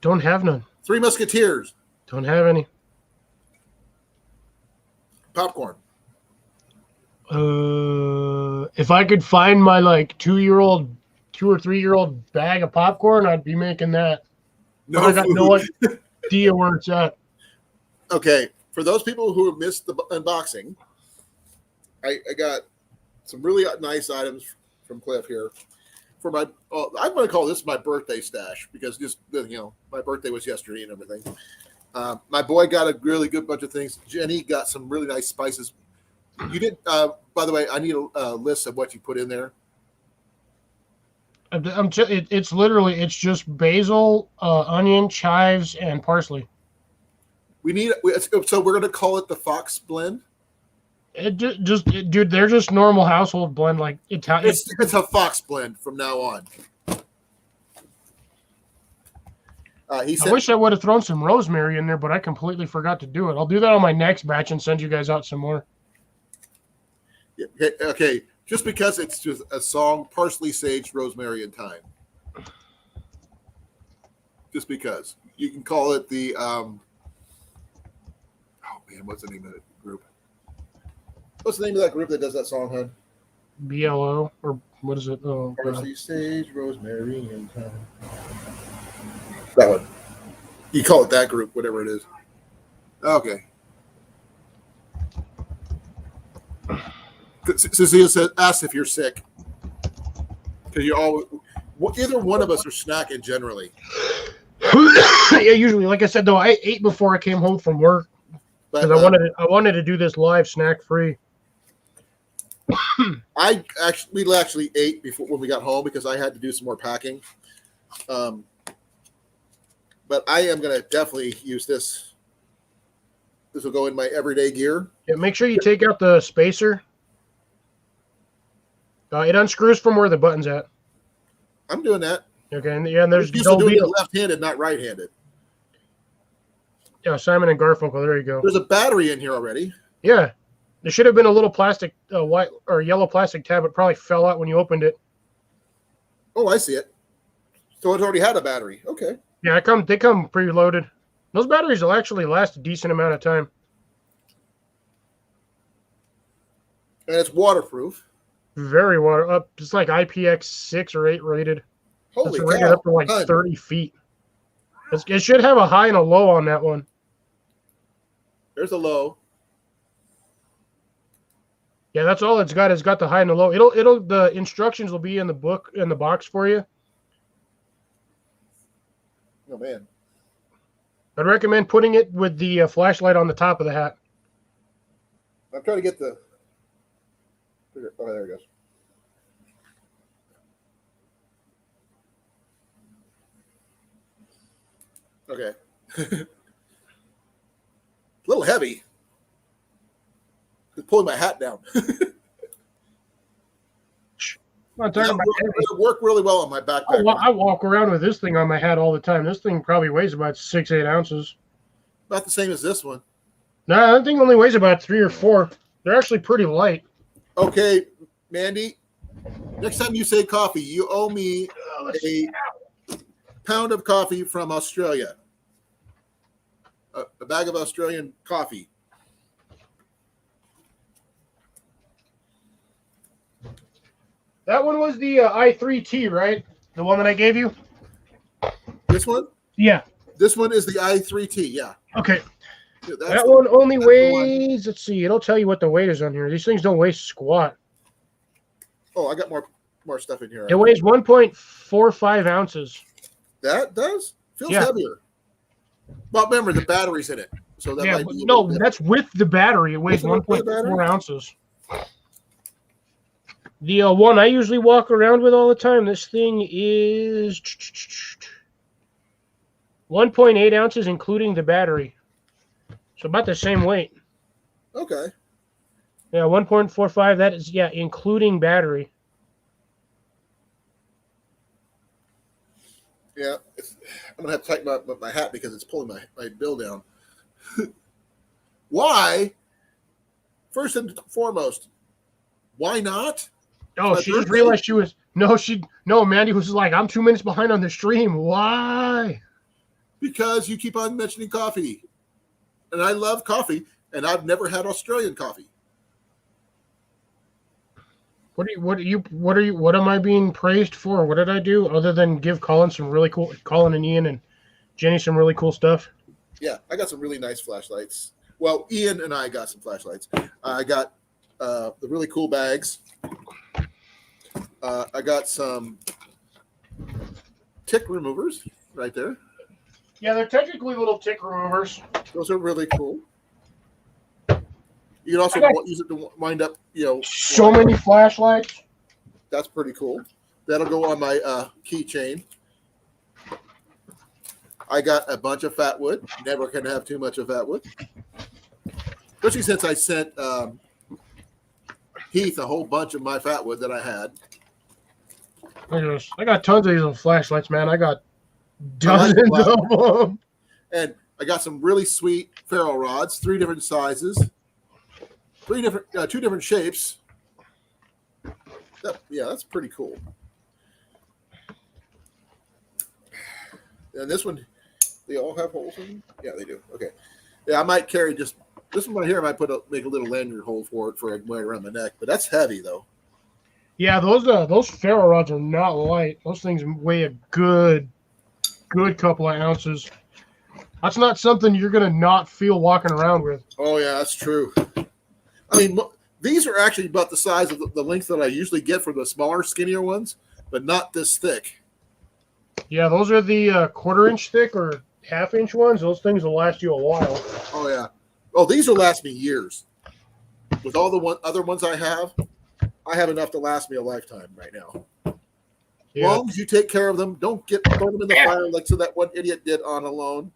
Don't have none. Three Musketeers. Don't have any. Popcorn. If I could find my 2 or 3 year old bag of popcorn, I'd be making that. No, but I got no idea where it's at. Okay. For those people who have missed the unboxing, I got some really nice items from Cliff here. For my, I'm going to call this my birthday stash because my birthday was yesterday and everything. My boy got a really good bunch of things. Jenny got some really nice spices. You did, by the way, I need a list of what you put in there. It's just basil, onion, chives, and parsley. So we're going to call it the Fox Blend. Dude, they're just normal household blend, like Italian. It's a Fox Blend from now on. I wish I would have thrown some rosemary in there, but I completely forgot to do it. I'll do that on my next batch and send you guys out some more. Okay. Just because it's just a song, parsley, sage, rosemary, and thyme. Just because. You can call it the what's the name of that group? What's the name of that group that does that song, hon? BLO, or what is it? Oh, parsley, sage, rosemary, and thyme. That one. You call it that group, whatever it is. Okay. Cecilia said, ask if you're sick. Because you always, either one of us are snacking generally. Yeah, usually. Like I said, though, I ate before I came home from work because I wanted to do this live snack free. We actually ate before when we got home because I had to do some more packing. But I am going to definitely use this. This will go in my everyday gear. Yeah, make sure you take out the spacer. It unscrews from where the button's at. I'm doing that. Okay, and yeah, and there's I'm used to doing it left-handed, not right-handed. Yeah, Simon and Garfunkel. There you go. There's a battery in here already. Yeah, there should have been a little plastic, white or yellow plastic tab. It probably fell out when you opened it. Oh, I see it. So it already had a battery. Okay. Yeah, they come preloaded. Those batteries will actually last a decent amount of time. And it's waterproof. Very water up. It's like IPX6 or 8 rated. Holy it's rated cow. up to like 30 feet. It should have a high and a low on that one. There's a low. Yeah, that's all it's got. It's got the high and the low. The instructions will be in the book in the box for you. Oh man. I'd recommend putting it with the flashlight on the top of the hat. I'm trying to get the. Oh, there it goes. Okay. A little heavy. Just pulling my hat down. I'm talking about it worked really well on my backpack. I walk around with this thing on my hat all the time. This thing probably weighs about 6-8 ounces. About the same as this one. No, that thing only weighs about 3 or 4. They're actually pretty light. Okay, Mandy. Next time you say coffee, you owe me a pound of coffee from Australia. A bag of Australian coffee. That one was the i3T, right? The one that I gave you? This one? Yeah. This one is the i3T, yeah. Okay. Yeah, that one only weighs, let's see, it'll tell you what the weight is on here. These things don't weigh squat. Oh, I got more stuff in here. It weighs 1.45 ounces. That does? Feels Yeah. heavier. Well, remember, the battery's in it. So that might be that's with the battery. It weighs 1.4 ounces. The one I usually walk around with all the time, this thing is 1.8 ounces, including the battery. So about the same weight. Okay. Yeah, 1.45. That is, including battery. Yeah. I'm going to have to tighten my hat because it's pulling my bill down. Why? First and foremost, why not? Oh, she just realized she was Mandy was like, I'm 2 minutes behind on the stream. Why? Because you keep on mentioning coffee. And I love coffee, and I've never had Australian coffee. What am I being praised for? What did I do other than give Colin and Ian and Jenny some really cool stuff? Yeah, I got some really nice flashlights. Well, Ian and I got some flashlights. I got the really cool bags. I got some tick removers right there. Yeah, they're technically little tick removers. Those are really cool. You can also use it to wind up, so many flashlights. That's pretty cool. That'll go on my keychain. I got a bunch of fat wood. Never can have too much of fat wood. Especially since I sent Heath a whole bunch of my fat wood that I had. I got tons of these little flashlights, man. I got dozens of them. And I got some really sweet ferro rods, 3 different sizes, 2 different shapes. That's pretty cool. And this one, they all have holes in them? Yeah, they do. Okay. Yeah, I might carry just this one right here. I might make a little lanyard hole for it for wearing around my neck, but that's heavy though. Yeah, those ferro rods are not light. Those things weigh a good couple of ounces. That's not something you're gonna not feel walking around with. Oh yeah, that's true. I mean, these are actually about the size of the length that I usually get for the smaller, skinnier ones, but not this thick. Yeah, those are the 1/4 inch thick or 1/2 inch ones. Those things will last you a while. Oh yeah. Oh, these will last me years. With all the other ones I have, I have enough to last me a lifetime right now. Yeah. Long as you take care of them, don't throw them in the fire like so that one idiot did on Alone.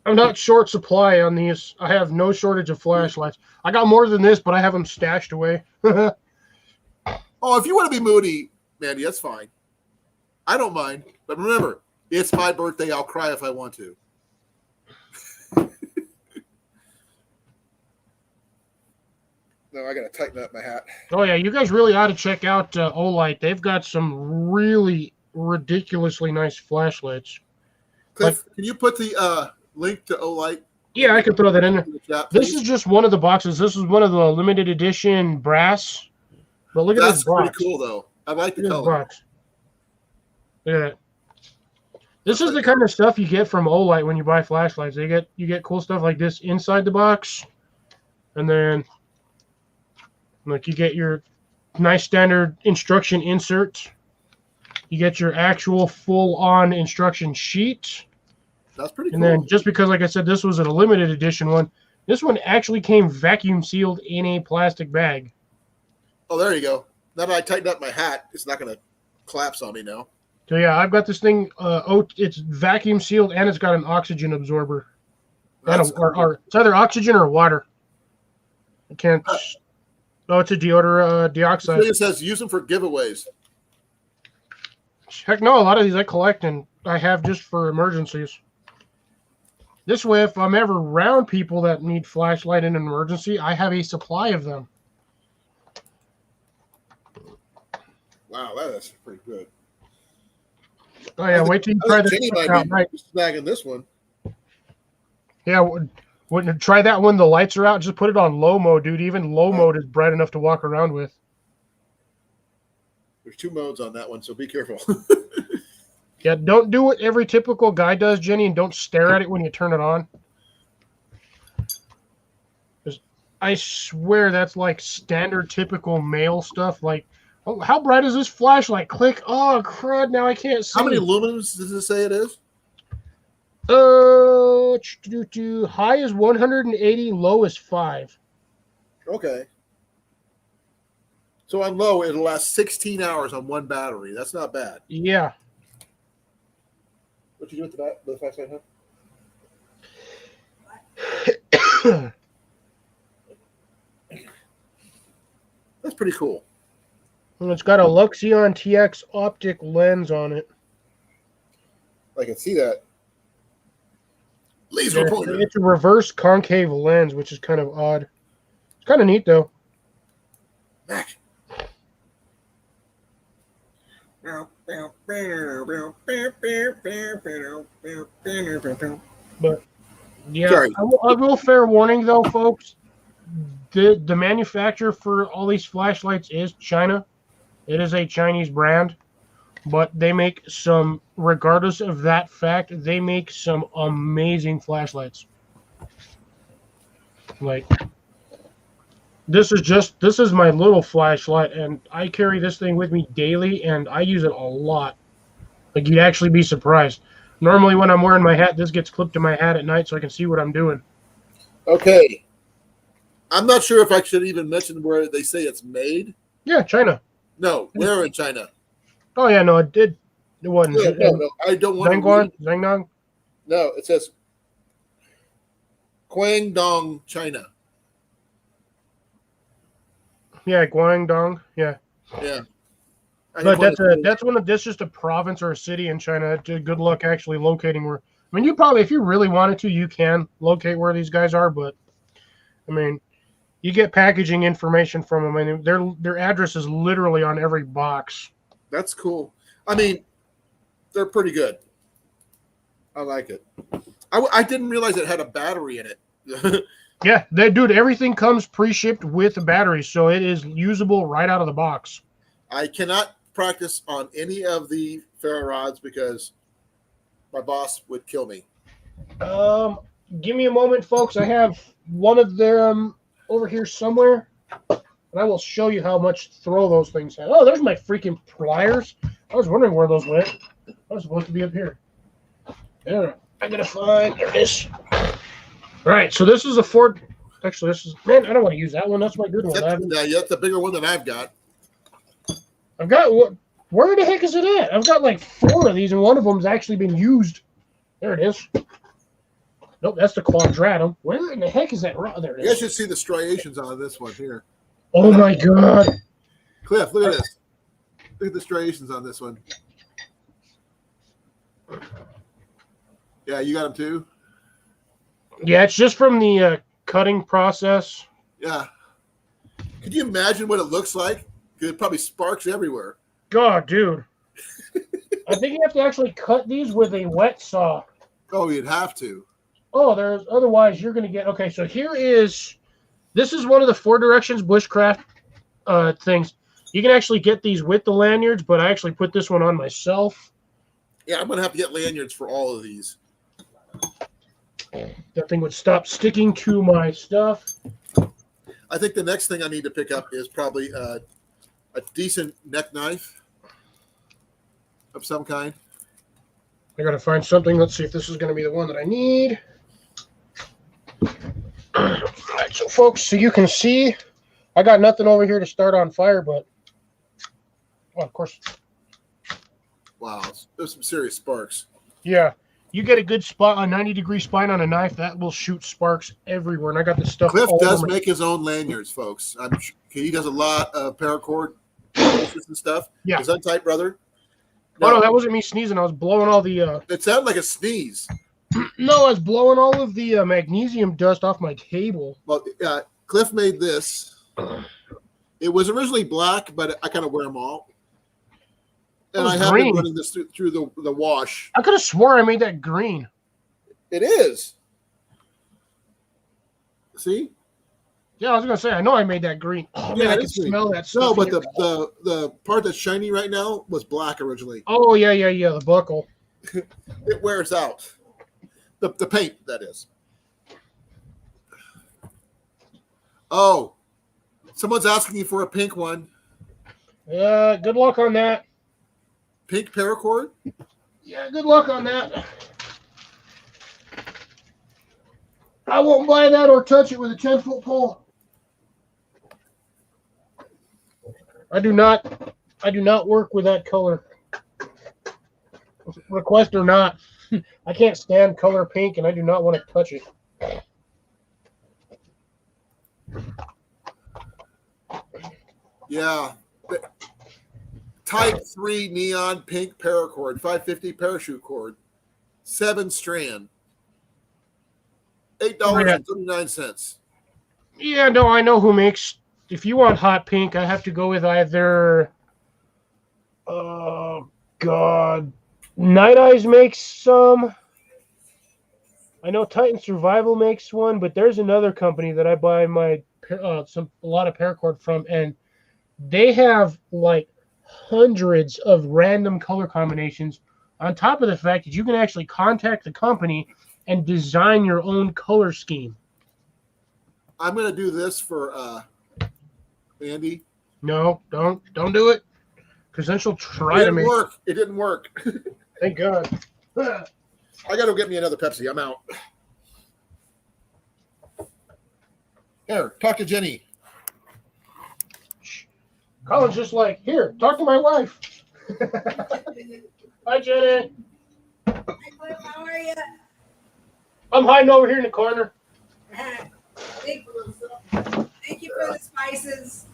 I'm not short supply on these. I have no shortage of flashlights. I got more than this, but I have them stashed away. Oh, if you want to be moody, Mandy, that's fine. I don't mind. But remember, it's my birthday. I'll cry if I want to. No, I got to tighten up my hat. Oh, yeah. You guys really ought to check out Olight. They've got some really ridiculously nice flashlights. Cliff, can you put the link to Olight? Yeah, I can throw that in there. In the chat, This please? is just one of the boxes. This is one of the limited edition brass. But look at That's this box. pretty cool, though. I like the Look at this color. box. Look at that. This is the kind of stuff you get from Olight when you buy flashlights. You get cool stuff like this inside the box, and then like you get your nice standard instruction insert. You get your actual full-on instruction sheet, That's pretty and cool. then just because, like I said, this was a limited edition one, this one actually came vacuum sealed in a plastic bag. Oh, there you go. Now that I tightened up my hat, it's not going to collapse on me now. So yeah, I've got this thing. It's vacuum sealed and it's got an oxygen absorber. And That's cool. it's either oxygen or water. I can't. Oh, it's a dioxide. It says use them for giveaways. Heck no, a lot of these I collect and I have just for emergencies. This way, if I'm ever around people that need flashlight in an emergency, I have a supply of them. Wow, that is pretty good. Oh yeah, wait till you I try think this Jenny one might out. be Right. snagging this one. Yeah, wouldn't try that when the lights are out. Just put it on low mode, dude. Even low mode is bright enough to walk around with. There's 2 modes on that one, so be careful. Yeah, don't do what every typical guy does, Jenny, and don't stare at it when you turn it on. 'Cause I swear that's like standard typical male stuff. Like, oh, how bright is this flashlight? Click. Oh, crud, now I can't see. How many lumens does it say it is? High is 180, low is 5. Okay. So on low, it'll last 16 hours on one battery. That's not bad. Yeah. What you do with the flashlight, huh? That's pretty cool. And it's got a Luxion TX optic lens on it. I can see that. Laser pointer. It's a reverse concave lens, which is kind of odd. It's kind of neat, though. Mac. But yeah, Sorry. I will fair warning though, folks. The manufacturer for all these flashlights is China. It is a Chinese brand, but they make some. Regardless of that fact, they make some amazing flashlights. Like this is my little flashlight, and I carry this thing with me daily, and I use it a lot. Like you'd actually be surprised. Normally, when I'm wearing my hat, this gets clipped to my hat at night so I can see what I'm doing. Okay. I'm not sure if I should even mention where they say it's made. Yeah, China. No, where in China? Oh yeah, no, it did. It wasn't. No, I don't want Zhangguan, to. Zhangnong. No, it says Guangdong, China. Yeah, Guangdong. Yeah, Yeah. but that's just a province or a city in China. Good luck actually locating where. I mean, you probably, if you really wanted to, you can locate where these guys are. But I mean, you get packaging information from them, and their address is literally on every box. That's cool. I mean, they're pretty good. I like it. I didn't realize it had a battery in it. Yeah, dude, everything comes pre-shipped with a battery, so it is usable right out of the box. I cannot practice on any of the ferro rods because my boss would kill me. Give me a moment, folks. I have one of them over here somewhere, and I will show you how much throw those things have. Oh, there's my freaking pliers. I was wondering where those went. I was supposed to be up here. There, I gotta find. There it is. All right, so this is a Ford. Actually, this is, man, I don't want to use that one. That's my good one. Yeah, that's the bigger one than I've got. I've got what? Where the heck is it at? I've got like 4 of these, and one of them's actually been used. There it is. Nope, that's the quadratum. Where in the heck is that? There it You guys is. should see the striations on this one here. Oh my god. Cliff, look at this. Look at the striations on this one. Yeah, you got them too? Yeah, it's just from the cutting process. Yeah. Could you imagine what it looks like? It probably sparks everywhere. God, dude. I think you have to actually cut these with a wet saw. Oh, you'd have to. Oh, there's otherwise you're going to get. Okay, so this is one of the 4 directions bushcraft things. You can actually get these with the lanyards, but I actually put this one on myself. Yeah, I'm going to have to get lanyards for all of these. That thing would stop sticking to my stuff. I think the next thing I need to pick up is probably a decent neck knife of some kind. I got to find something. Let's see if this is going to be the one that I need. All right, so folks, so you can see, I got nothing over here to start on fire, but well, of course. Wow, there's some serious sparks. Yeah, you get a good spot on 90-degree spine on a knife, that will shoot sparks everywhere. And I got this stuff. Cliff all does over make his own lanyards, folks. He does a lot of paracord and stuff. Yeah. Is that tight, brother? Oh, no, that wasn't me sneezing. I was blowing all the. It sounded like a sneeze. No, I was blowing all of the magnesium dust off my table. Well, Cliff made this. It was originally black, but I kind of wear them all. And I have been running this through the wash. I could have swore I made that green. It is. See? Yeah, I was gonna say I know I made that green. Oh man, I can smell that stuff. No, but the part that's shiny right now was black originally. Oh yeah, the buckle. It wears out. The paint, that is. Oh, someone's asking you for a pink one. Good luck on that. Pink paracord? Yeah, good luck on that. I won't buy that or touch it with a 10-foot pole. I do not work with that color. Request or not. I can't stand color pink and I do not want to touch it. Yeah. Type 3 neon pink paracord, 550 parachute cord, 7-strand, $8.39. Yeah, no, I know who makes. If you want hot pink, I have to go with either. Night Eyes makes some. I know Titan Survival makes one, but there's another company that I buy a lot of paracord from, and they have like hundreds of random color combinations. On top of the fact that you can actually contact the company and design your own color scheme. I'm going to do this for Andy. No, don't do it, because then she'll try to make It didn't work. Thank God. I got to get me another Pepsi. I'm out. Here, talk to Jenny. Colin's just like, here, talk to my wife. Hi, Jenny. Hi, Cliff. How are you? I'm hiding over here in the corner. Thank you for the spices.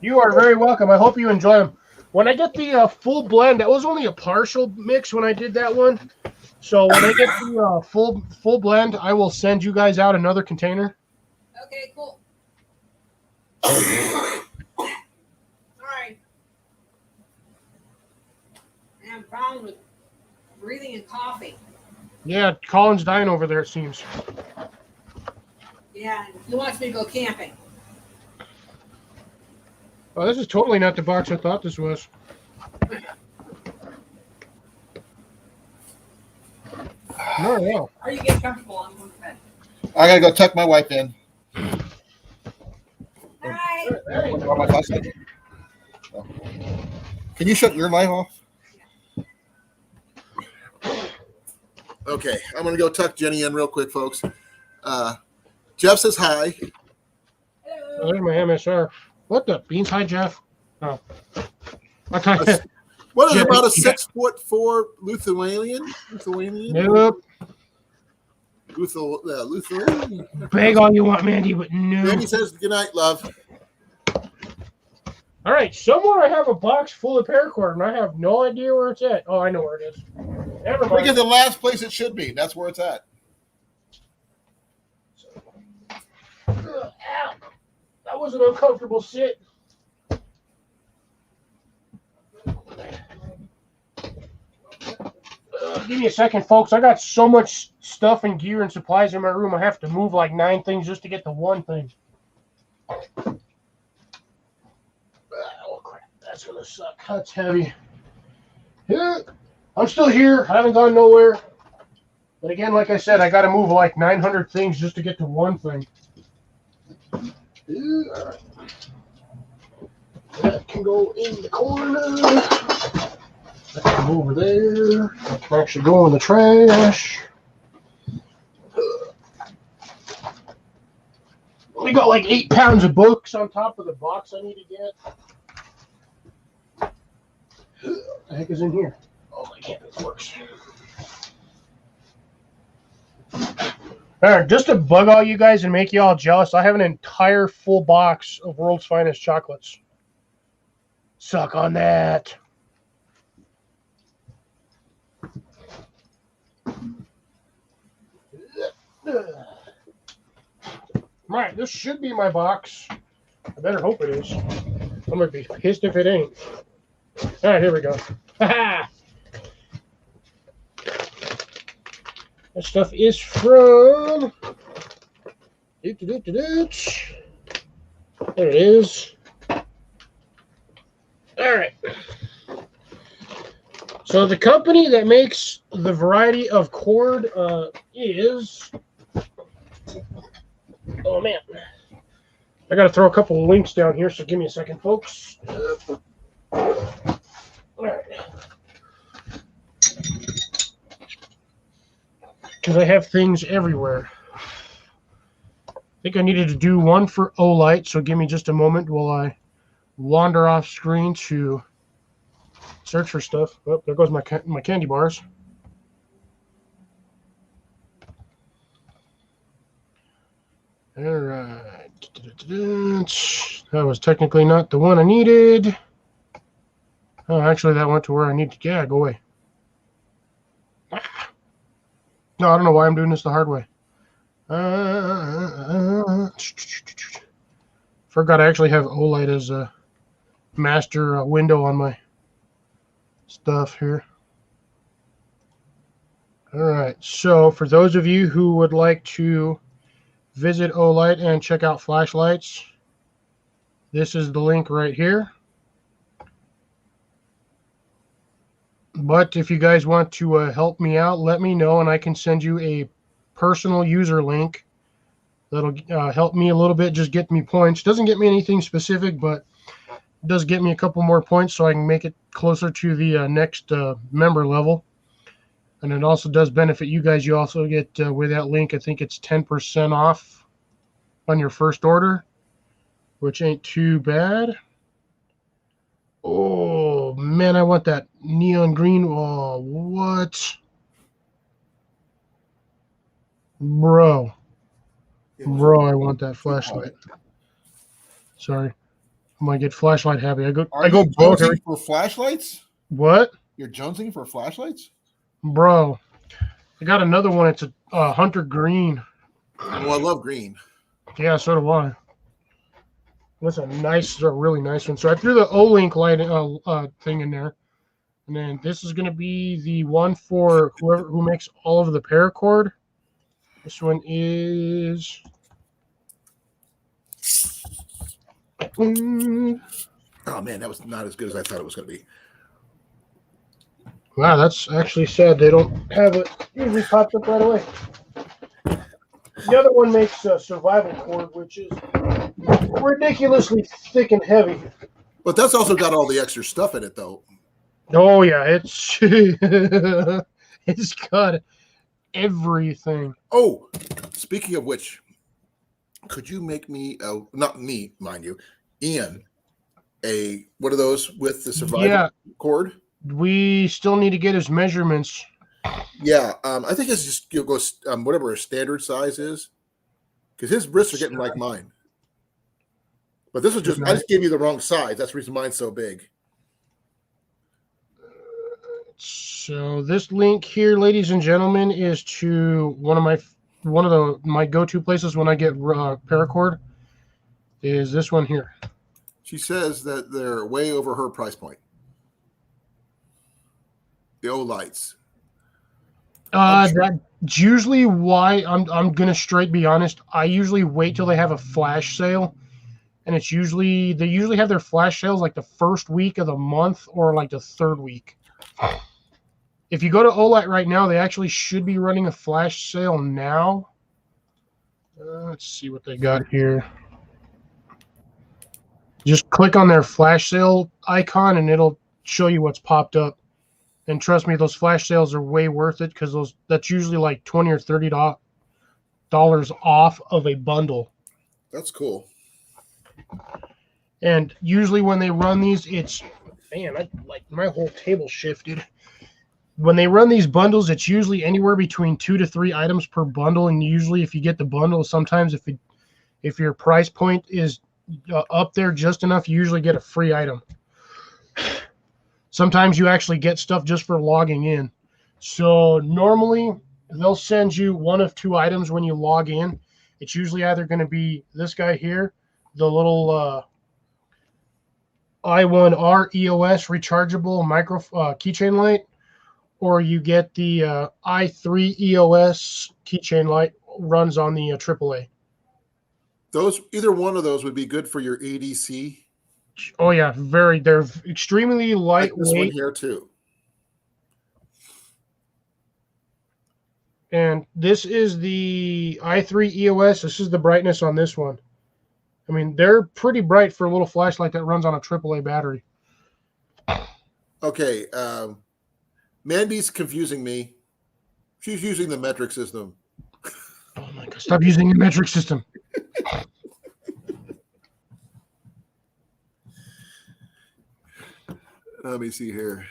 You are very welcome. I hope you enjoy them. When I get the full blend, that was only a partial mix when I did that one. So when I get the full blend, I will send you guys out another container. Okay, cool. Sorry. I have a problem with breathing and coughing. Yeah, Colin's dying over there, it seems. Yeah, and he wants me to go camping. Oh, this is totally not the box I thought this was. No. Are you getting comfortable? I'm going to bed. I got to go tuck my wife in. Hi. Can you shut your light off? Okay, I'm going to go tuck Jenny in real quick, folks. Jeff says hi. Hello. Oh, there's my MSR. What the beans? Hi, Jeff. Oh. I thought What is Yeah, about a yeah. 6'4" Lithuanian? Nope. Lithuanian. Beg all you want, Mandy, but no. Mandy says, "Good night, love." All right, somewhere I have a box full of paracord, and I have no idea where it's at. Oh, I know where it is. Never Look at mind. the last place it should be. That's where it's at. Ow. That was an uncomfortable sit. Give me a second, folks. I got so much stuff and gear and supplies in my room, I have to move like 9 things just to get to one thing. Oh, crap. That's going to suck. That's heavy. Yeah, I'm still here. I haven't gone nowhere. But again, like I said, I got to move like 900 things just to get to one thing. Yeah, all right. That can go in the corner. That can go over there. That can actually go in the trash. We got like 8 pounds of books on top of the box I need to get. What the heck is in here? Oh, my campus works. All right, just to bug all you guys and make you all jealous, I have an entire full box of World's Finest chocolates. Suck on that. Right, this should be my box. I better hope it is. I'm going to be pissed if it ain't. All right, here we go. That stuff is from... There it is. All right. So the company that makes the variety of cord is... Oh, man. I got to throw a couple of links down here, so give me a second, folks. All right. Because I have things everywhere. I think I needed to do one for Olight, so give me just a moment while I wander off screen to search for stuff. Oh, there goes my candy bars. All right. That was technically not the one I needed. Oh, actually, that went to where I need to. Yeah, go away. No, I don't know why I'm doing this the hard way. Forgot I actually have Olight as a master window on my stuff here. All right, so for those of you who would like to visit Olight and check out flashlights, this is the link right here. But if you guys want to help me out, let me know, and I can send you a personal user link that'll help me a little bit, just get me points. Doesn't get me anything specific, but it does get me a couple more points so I can make it closer to the next member level. And it also does benefit you guys. You also get, with that link, I think it's 10% off on your first order, which ain't too bad. Oh, man, I want that neon green. Oh, what? Bro, I want that flashlight. Sorry. I might get flashlight happy. I go both. Jonesing for flashlights? What? You're jonesing for flashlights? Bro, I got another one. It's a hunter green. Oh, I love green. Yeah, so do I. That's a really nice one. So I threw the O-Link light thing in there. And then this is going to be the one for whoever who makes all of the paracord. This one is... Oh, man, that was not as good as I thought it was going to be. Wow, that's actually sad. They don't have it. Usually pops up right away. The other one makes a survival cord, which is ridiculously thick and heavy. But that's also got all the extra stuff in it, though. Oh, yeah, it's it's got everything. Oh, speaking of which, could you make me, not me, mind you, Ian, a one of those with the survivor Yeah, cord? we still need to get his measurements. Yeah, I think it's just you'll go whatever his standard size is, because his wrists are getting like mine. But this was just I just gave you the wrong size. That's the reason mine's so big. So this link here, ladies and gentlemen, is to one of my go-to places when I get paracord. Is this one here? She says that they're way over her price point. The Olights. That's usually why I'm gonna straight be honest. I usually wait till they have a flash sale, and they usually have their flash sales like the first week of the month or like the third week. If you go to Olight right now, they actually should be running a flash sale now. Let's see what they got here. Just click on their flash sale icon and it'll show you what's popped up. And trust me, those flash sales are way worth it because that's usually like $20 or $30 off of a bundle. That's cool. And usually when they run these, my whole table shifted. When they run these bundles, it's usually anywhere between 2 to 3 items per bundle. And usually if you get the bundle, sometimes if your price point is up there just enough, you usually get a free item. Sometimes you actually get stuff just for logging in. So normally they'll send you one of 2 items when you log in. It's usually either going to be this guy here, the little i1R EOS rechargeable micro keychain light, or you get the i3 EOS keychain light, runs on the AAA. Either one of those would be good for your ADC. Oh yeah, they're extremely lightweight. Like this one here too. And this is the i3 EOS. This is the brightness on this one. I mean, they're pretty bright for a little flashlight that runs on a AAA battery. Okay, Mandy's confusing me. She's using the metric system. Oh my God, stop using the metric system. Let me see here.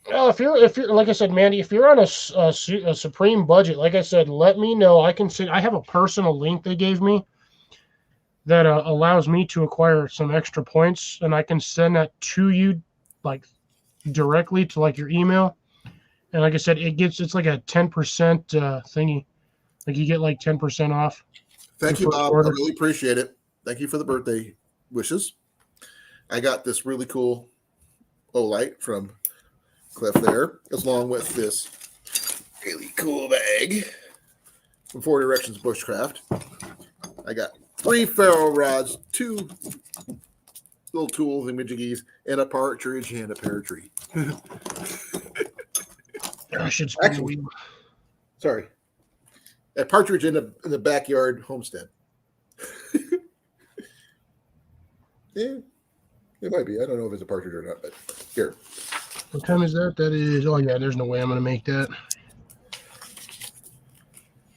Well, if you're like I said, Mandy, if you're on a supreme budget, like I said, let me know. I have a personal link they gave me that allows me to acquire some extra points, and I can send that to you like directly to like your email. And like I said, it's like a 10% thingy. Like you get like 10% off. Thank you, Bob. I really appreciate it. Thank you for the birthday wishes. I got this really cool Olight from Cliff there, along with this really cool bag from 4 Directions Bushcraft. I got 3 ferro rods, 2 little tools and midgiggies, and a partridge and a pear tree. I should actually, sorry, a partridge in the backyard homestead. Yeah, it might be. I don't know if it's a partridge or not, but here. What time is that? That is, oh yeah, there's no way I'm going to make that.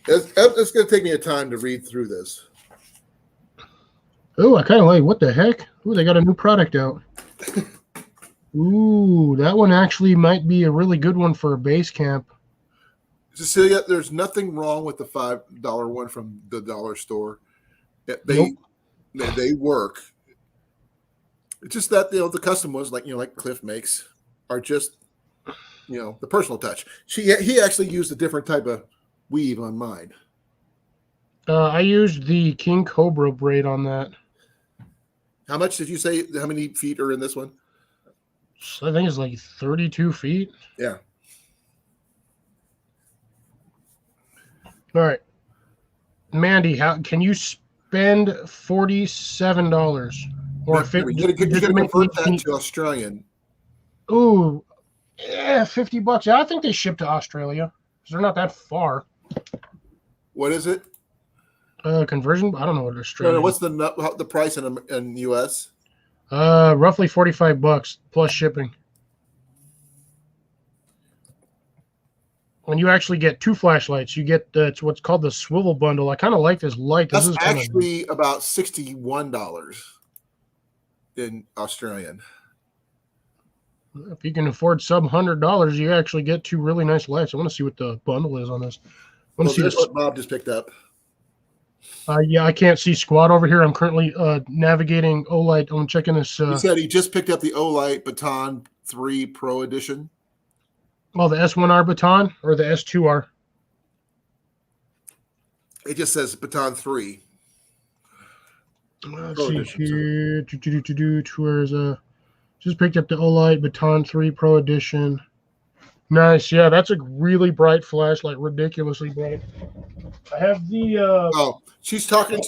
It's going to take me a time to read through this. Oh, I kind of like, what the heck? Ooh, they got a new product out. Ooh, that one actually might be a really good one for a base camp. Cecilia, there's nothing wrong with the $5 one from the dollar store. They work. It's just that the custom ones, like Cliff makes, are just the personal touch. He actually used a different type of weave on mine. I used the King Cobra braid on that. How much did you say? How many feet are in this one? I think it's like 32 feet. Yeah. All right, Mandy, how can you spend $47 or $50? You're going to convert that to Australian. Ooh, yeah, $50. Yeah, I think they ship to Australia because they're not that far. What is it? Conversion? I don't know what Australia. What's the price in US? Roughly $45 plus shipping. when you actually get 2 flashlights, you get it's what's called the swivel bundle. I kind of like this light. This That's is kinda, actually about $61 in Australian. if you can afford sub $100, you actually get 2 really nice lights. I want to see what the bundle is on this. I want Well, to see there's this. what Bob just picked up. Yeah, I can't see squat over here. I'm currently navigating Olight. I'm checking this. He said he just picked up the Olight Baton 3 Pro Edition. Oh, the S1R baton or the S2R? It just says Baton 3. Let's Pro see edition, here. Where's just picked up the Olight Baton 3 Pro Edition. Nice. Yeah, that's a really bright flashlight, ridiculously bright. I have the Oh, she's talking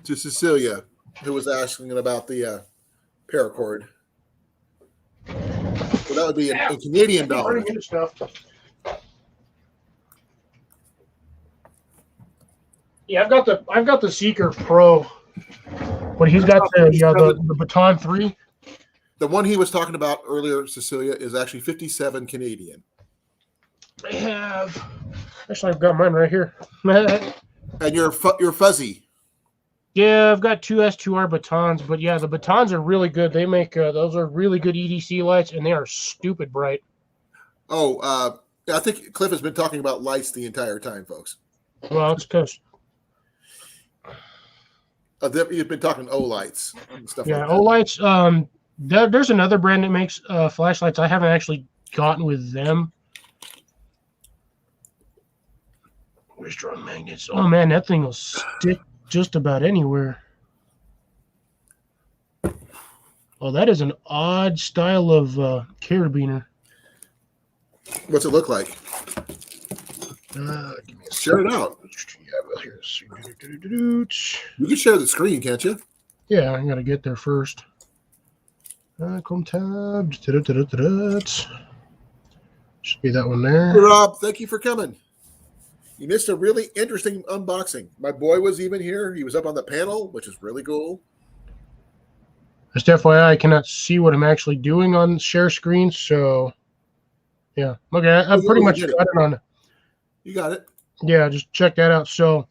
to Cecilia, who was asking about the paracord. So that would be in Canadian dollars. pretty good stuff. Yeah, I've got the Seeker Pro, but he's got the Baton 3. The one he was talking about earlier, Cecilia, is actually 57 Canadian. I have actually I've got mine right here. And you're fuzzy. Yeah, I've got 2 S2R batons, but yeah, the batons are really good. They make those are really good EDC lights, and they are stupid bright. Oh, I think Cliff has been talking about lights the entire time, folks. Well, it's because You've been talking lights and stuff yeah, like that. Olights. There's another brand that makes flashlights. I haven't actually gotten with them. Where's strong magnets? Oh man, that thing will stick just about anywhere. Oh, that is an odd style of carabiner. What's it look like? Give me a Share it out. Yeah, well, here's. You can share the screen, can't you? Yeah, I gotta get there first. Chrome tab. Should be that one Hey, there. Rob, thank you for coming. You missed a really interesting unboxing. My boy was even here. He was up on the panel, which is really cool. Just FYI, I cannot see what I'm actually doing on share screen, so yeah. Okay, I pretty much got it on. You got it. Yeah, just check that out. So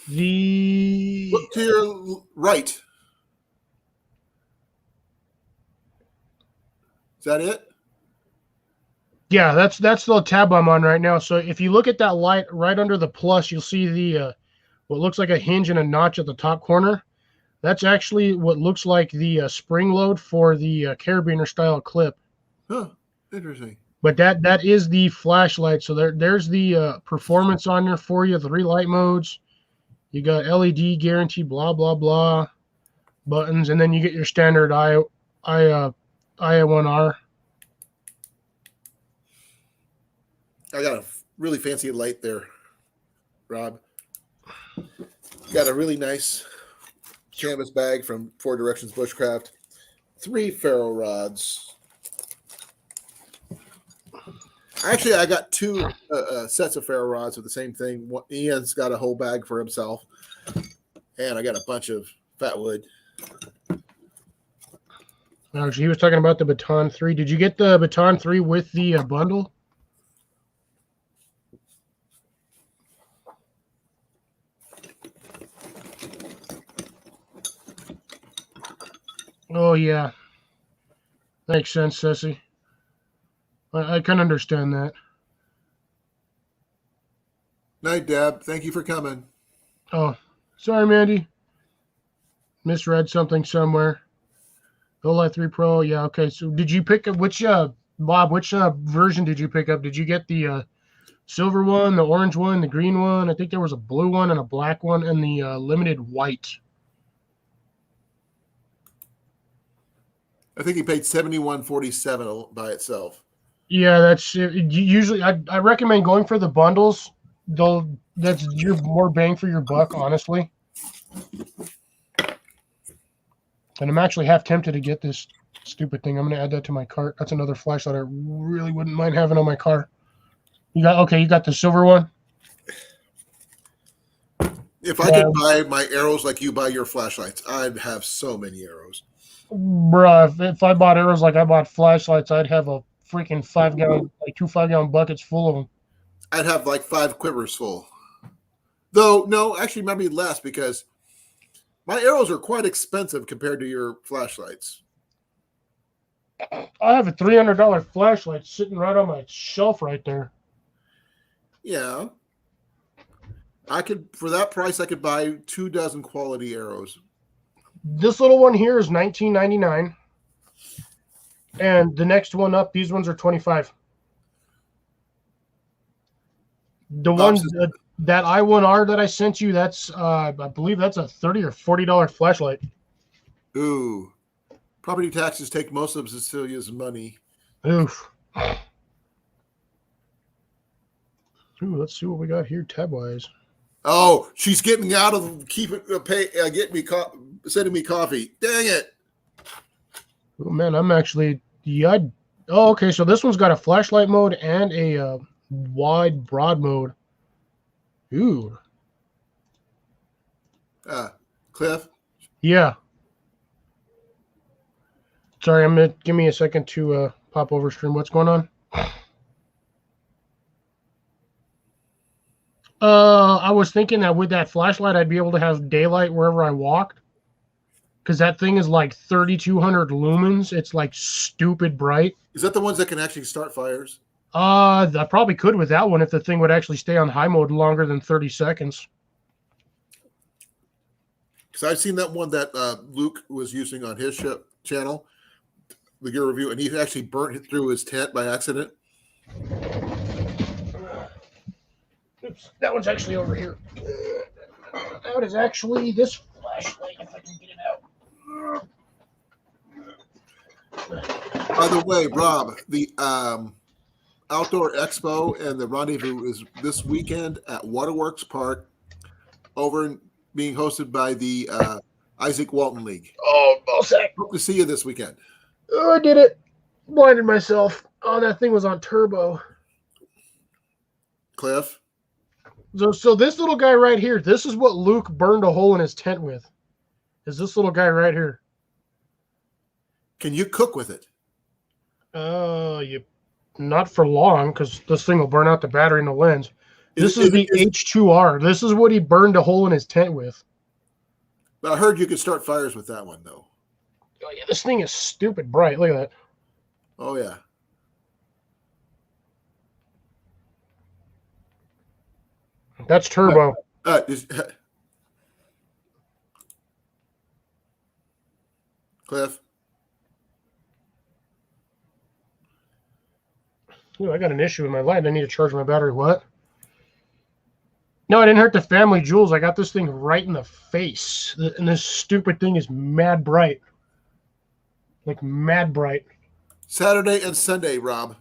the Look to your right. Is that it? yeah, that's the tab I'm on right now. So if you look at that light right under the plus, you'll see the what looks like a hinge and a notch at the top corner. That's actually what looks like the spring load for the carabiner style clip. Huh. Interesting. But that is the flashlight. So there's the performance on there for you, the 3 light modes. You got LED guarantee, blah blah blah, buttons, and then you get your standard IA1R. I got a really fancy light there, Rob. Got a really nice canvas bag from 4 Directions Bushcraft. 3 ferro rods. Actually, I got 2 sets of ferro rods with the same thing. Ian's got a whole bag for himself. And I got a bunch of fat wood. Actually, he was talking about the Baton 3. Did you get the Baton 3 with the bundle? Oh, yeah. Makes sense, Ceci. I can understand that. Night, Deb. Thank you for coming. Oh, sorry, Mandy. Misread something somewhere. Olight 3 Pro. Yeah, okay. So did you pick up Bob, which version did you pick up? Did you get the silver one, the orange one, the green one? I think there was a blue one and a black one and the limited white. I think he paid $71.47 by itself. Yeah, that's usually I recommend going for the bundles. That's your more bang for your buck, honestly. And I'm actually half tempted to get this stupid thing. I'm going to add that to my cart. That's another flashlight I really wouldn't mind having on my car. You got the silver one? If I could buy my arrows like you buy your flashlights, I'd have so many arrows. Bruh, if I bought arrows like I bought flashlights, I'd have a freaking 5-gallon, like 2 5-gallon buckets full of them. I'd have like 5 quivers full. Though, no, actually, maybe less because my arrows are quite expensive compared to your flashlights. I have a $300 flashlight sitting right on my shelf right there. Yeah. I could, for that price, I could buy 2 dozen quality arrows. This little one here is $19.99. And the next one up, these ones are $25. The ones that I1R that I sent you, that's I believe that's a $30 or $40 flashlight. Ooh. Property taxes take most of Cecilia's money. Oof. Ooh, let's see what we got here tab-wise. Oh, she's getting out of sending me coffee. Dang it. Oh, man, I'm actually... Yeah, oh, okay, so this one's got a flashlight mode and a wide broad mode. Ooh. Cliff? Yeah. Sorry, give me a second to pop over stream. What's going on? I was thinking that with that flashlight, I'd be able to have daylight wherever I walked. Because that thing is like 3,200 lumens. It's like stupid bright. Is that the ones that can actually start fires? I probably could with that one if the thing would actually stay on high mode longer than 30 seconds. Because I've seen that one that Luke was using on his channel, the gear review, and he actually burnt it through his tent by accident. Oops, that one's actually over here. That is actually this flashlight, if I can get it out. By the way, Rob, the Outdoor Expo and the Rendezvous is this weekend at Waterworks Park, being hosted by the Isaac Walton League. Oh, ballsack. Hope to see you this weekend. Oh, I did it. Blinded myself. Oh, that thing was on turbo. Cliff? So this little guy right here, this is what Luke burned a hole in his tent with. Is this little guy right here. Can you cook with it? Not for long, because this thing will burn out the battery in the lens. This is the H2R. This is what he burned a hole in his tent with. But I heard you could start fires with that one, though. Oh, yeah, this thing is stupid bright. Look at that. Oh, yeah. That's turbo. Cliff? Ooh, I got an issue with my light. I need to charge my battery. What? No, I didn't hurt the family jewels. I got this thing right in the face. And this stupid thing is mad bright. Like mad bright. Saturday and Sunday, Rob.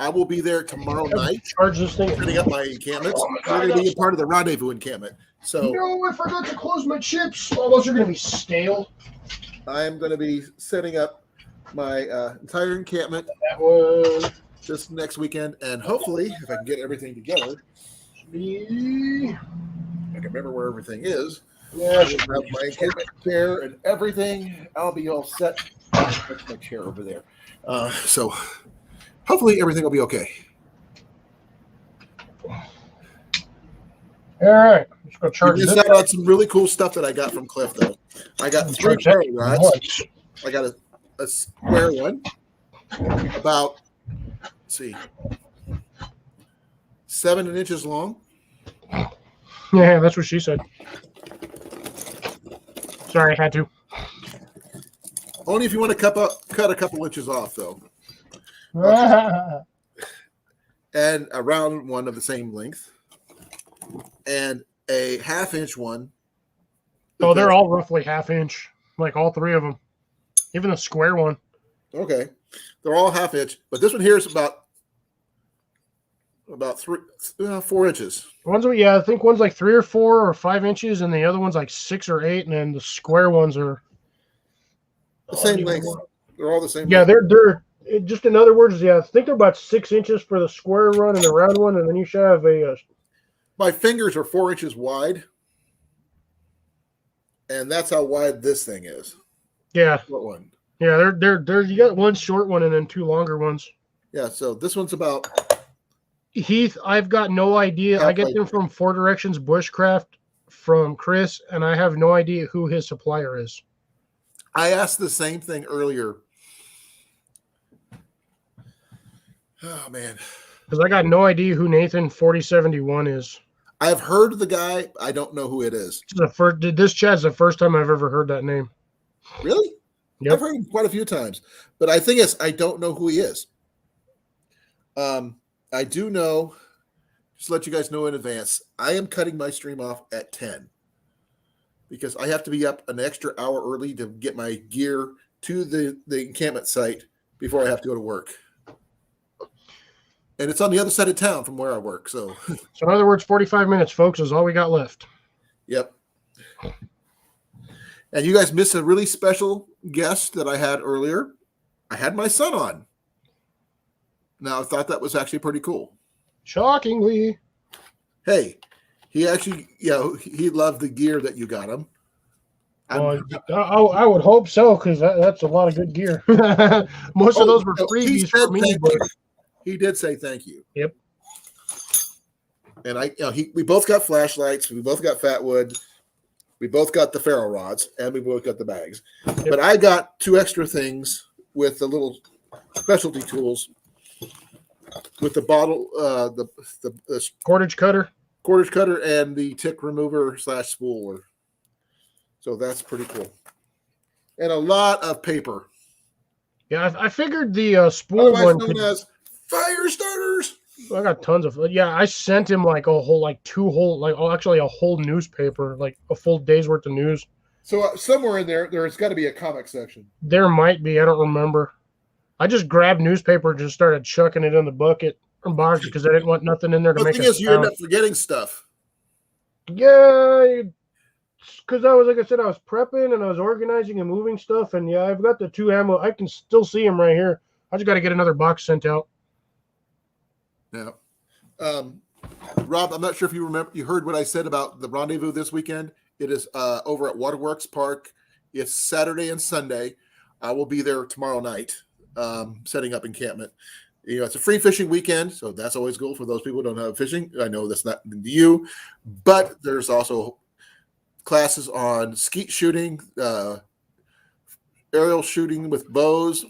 I will be there tomorrow night. Charge this thing. Setting up my encampments. Oh my I'm God, going to be a part of the Rendezvous encampment. So no, I forgot to close my chips. Oh, those are going to be stale. I am going to be setting up my entire encampment That was... this next weekend. And hopefully, if I can get everything together, I can remember where everything is. Yeah, I have my encampment chair and everything. I'll be all set. That's my chair over there. So hopefully everything will be okay. all right. Let's go charge You this. missed out on some really cool stuff that I got from Cliff, though. I got 3 barrel rods. I got a square one, about, let's see, 7 inches long. Yeah, that's what she said. Sorry, I had to. Only if you want to cut a couple inches off, though. And a round one of the same length. And a 1/2 inch one. Oh, they're all roughly 1/2 inch. Like all 3 of them. Even the square one. Okay. They're all 1/2 inch. But this one here is about 4 inches. I think one's like 3 or 4 or 5 inches, and the other one's like 6 or 8, and then the square ones are The same length. They're all the same Yeah, length. they're just in other words, I think they're about 6 inches for the square one and the round one, and then you should have a My fingers are 4 inches wide. And that's how wide this thing is. yeah. What one? Yeah, they're you got one short one and then 2 longer ones. Yeah, so this one's about Heath, I've got no idea. I get halfway. them from Four Directions Bushcraft from Chris, and I have no idea who his supplier is. I asked the same thing earlier. Oh man, Because I got no idea who Nathan 4071 is. I've heard the guy. I don't know who it is. This chat's the first time I've ever heard that name. Really? Yep. I've heard him quite a few times, but I think it's I don't know who he is. I do know. Just to let you guys know in advance, I am cutting my stream off at 10 because I have to be up an extra hour early to get my gear to the encampment site before I have to go to work. And it's on the other side of town from where I work. So, So in other words, 45 minutes, folks, is all we got left. yep. And you guys missed a really special guest that I had earlier. I had my son on. Now, I thought that was actually pretty cool. Shockingly. Hey, he actually, he loved the gear that you got him. Well, I would hope so, because that's a lot of good gear. Most of those were freebies for me. But he did say thank you. Yep. And we both got flashlights. We both got Fatwood. We both got the ferro rods, and we both got the bags. Yep. But I got 2 extra things with the little specialty tools, with the bottle, the cordage cutter. cordage cutter, and the tick remover / spooler. So that's pretty cool. And a lot of paper. Yeah, I figured the spool Otherwise one known as fire starters. I got tons of. Yeah, I sent him like a whole, like 2 whole, like actually a whole newspaper, like a full day's worth of news. So somewhere in there's got to be a comic section. There might be. I don't remember. I just grabbed newspaper and just started chucking it in the bucket or box because I didn't want nothing in there to The make thing a is, you end sound. up forgetting stuff. Yeah, because I was, like I said, I was prepping and I was organizing and moving stuff. And yeah, I've got the 2 ammo. I can still see them right here. I just got to get another box sent out. Yeah. Rob, I'm not sure if you heard what I said about the rendezvous this weekend. It is over at Waterworks Park. It's Saturday and Sunday. I will be there tomorrow night, setting up encampment. It's a free fishing weekend, so that's always cool for those people who don't have fishing. I know that's not you, but there's also classes on skeet shooting, aerial shooting with bows.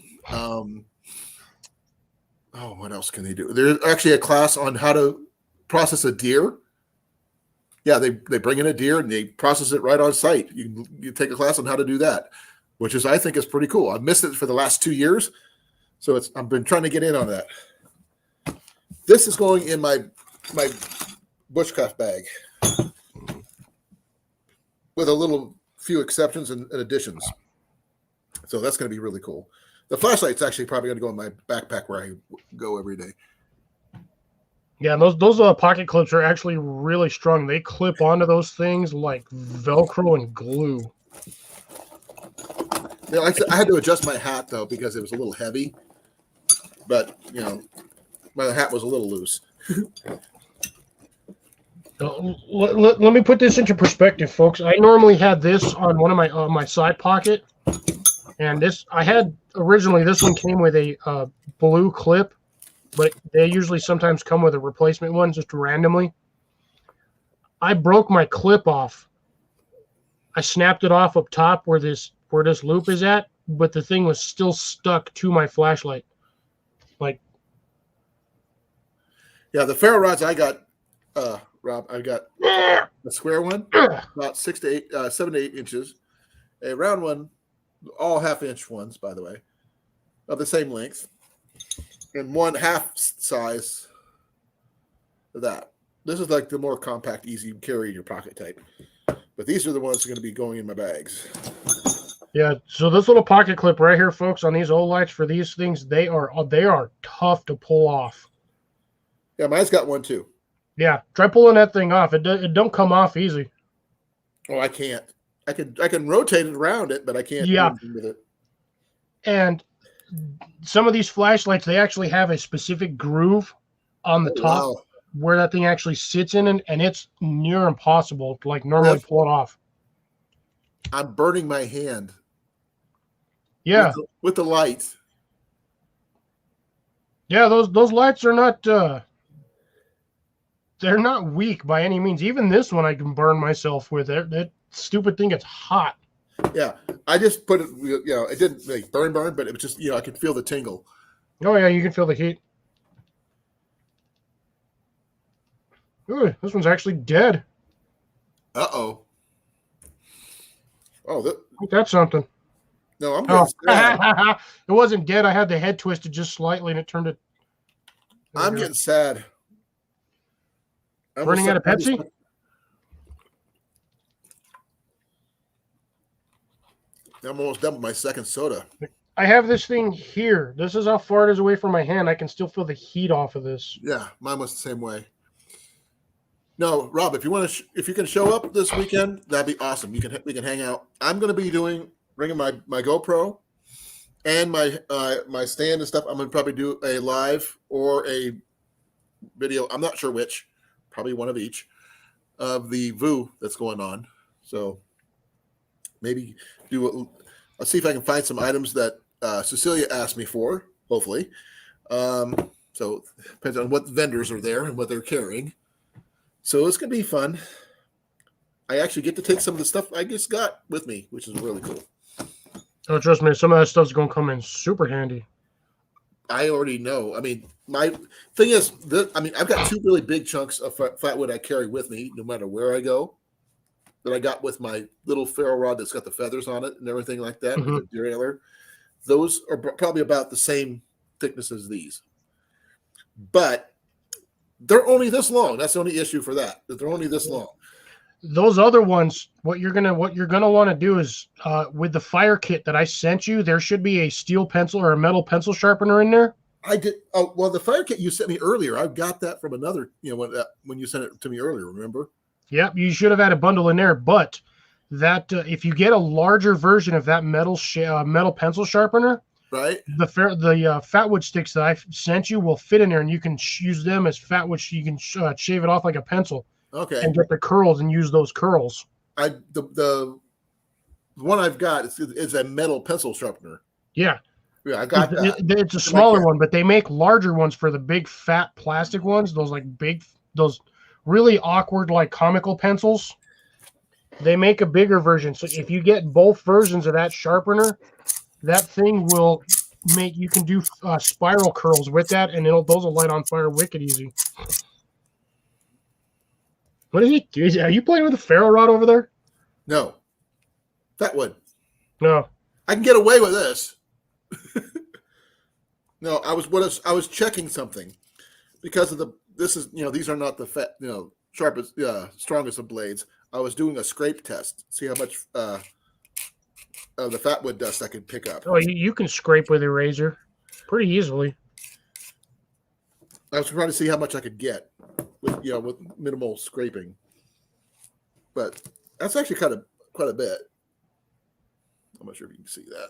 What else can they do? There's actually a class on how to process a deer. Yeah, they bring in a deer and they process it right on site. You take a class on how to do that, which I think is pretty cool. I've missed it for the last 2 years, so I've been trying to get in on that. This is going in my bushcraft bag with a few exceptions and additions. So that's going to be really cool. The flashlight's actually probably going to go in my backpack where I go every day. Yeah, those pocket clips are actually really strong. They clip onto those things like Velcro and glue. Yeah, I had to adjust my hat though because it was a little heavy, but my hat was a little loose. Let me put this into perspective, folks. I normally had this on one of my side pocket, and this originally this one came with a blue clip, but they usually sometimes come with a replacement one just randomly. I broke my clip off. I snapped it off up top where this loop is at, but the thing was still stuck to my flashlight. Yeah, the ferro rods I got, Rob, I got a square one, about 7 to 8 inches, a round one, all half-inch ones, by the way, of the same length, and one half size of that. This is like the more compact, easy carry in your pocket type. But these are the ones that are going to be going in my bags. Yeah, so this little pocket clip right here, folks, on these Olites for these things, they are tough to pull off. Yeah, mine's got one too. Yeah, try pulling that thing off. It don't come off easy. Oh, I can't. I can rotate it around it, but I can't do anything with it. And some of these flashlights, they actually have a specific groove on the top where that thing actually sits in, and it's near impossible to normally pull it off. I'm burning my hand. Yeah. With the light. Yeah, those lights are not they're not weak by any means. Even this one I can burn myself with. That stupid thing gets hot. Yeah, I just put it. It didn't like burn, but it was just I could feel the tingle. Oh yeah, you can feel the heat. Ooh, this one's actually dead. Oh, I think that's something. no, I'm getting sad. It wasn't dead. I had the head twisted just slightly, and it turned it. I'm getting sad. Running out of Pepsi? I'm almost done with my second soda. I have this thing here. This is how far it is away from my hand. I can still feel the heat off of this. Yeah, mine was the same way. No, Rob, if you can show up this weekend, that'd be awesome. We can hang out. I'm going to be bringing my GoPro and my stand and stuff. I'm going to probably do a live or a video. I'm not sure which. Probably one of each of the VU that's going on. So maybe I'll see if I can find some items that Cecilia asked me for. Hopefully, so depends on what vendors are there and what they're carrying. So it's gonna be fun. I actually get to take some of the stuff I just got with me, which is really cool. Oh, trust me, some of that stuff's gonna come in super handy. I already know. I mean, my thing is, I've got two really big chunks of flatwood I carry with me no matter where I go. That I got with my little ferro rod that's got the feathers on it and everything like that, with the derailleur. Those are probably about the same thickness as these, but they're only this long. That's the only issue for that. That they're only this long. Those other ones, what you're gonna want to do is with the fire kit that I sent you, there should be a steel pencil or a metal pencil sharpener in there. I did. Oh, well, the fire kit you sent me earlier, I got that from another. When you sent it to me earlier, remember? Yep, you should have had a bundle in there. But that if you get a larger version of that metal pencil sharpener, right? The fatwood sticks that I sent you will fit in there, and you can use them as fatwood. You can shave it off like a pencil. Okay. And get the curls and use those curls. The one I've got is a metal pencil sharpener. Yeah. Yeah, I got that. It's a smaller one, but they make larger ones for the big fat plastic ones. Those those really awkward like comical pencils. They make a bigger version. So if you get both versions of that sharpener, that thing will you can do spiral curls with that, and those will light on fire wicked easy. What is he doing? Are you playing with a ferro rod over there? No. Fatwood. No. I can get away with this. No, I was checking something because of these are not the sharpest, strongest of blades. I was doing a scrape test, see how much of the fatwood dust I could pick up. Oh, you can scrape with a razor pretty easily. I was trying to see how much I could get with minimal scraping, but that's actually quite a bit. I'm not sure if you can see that.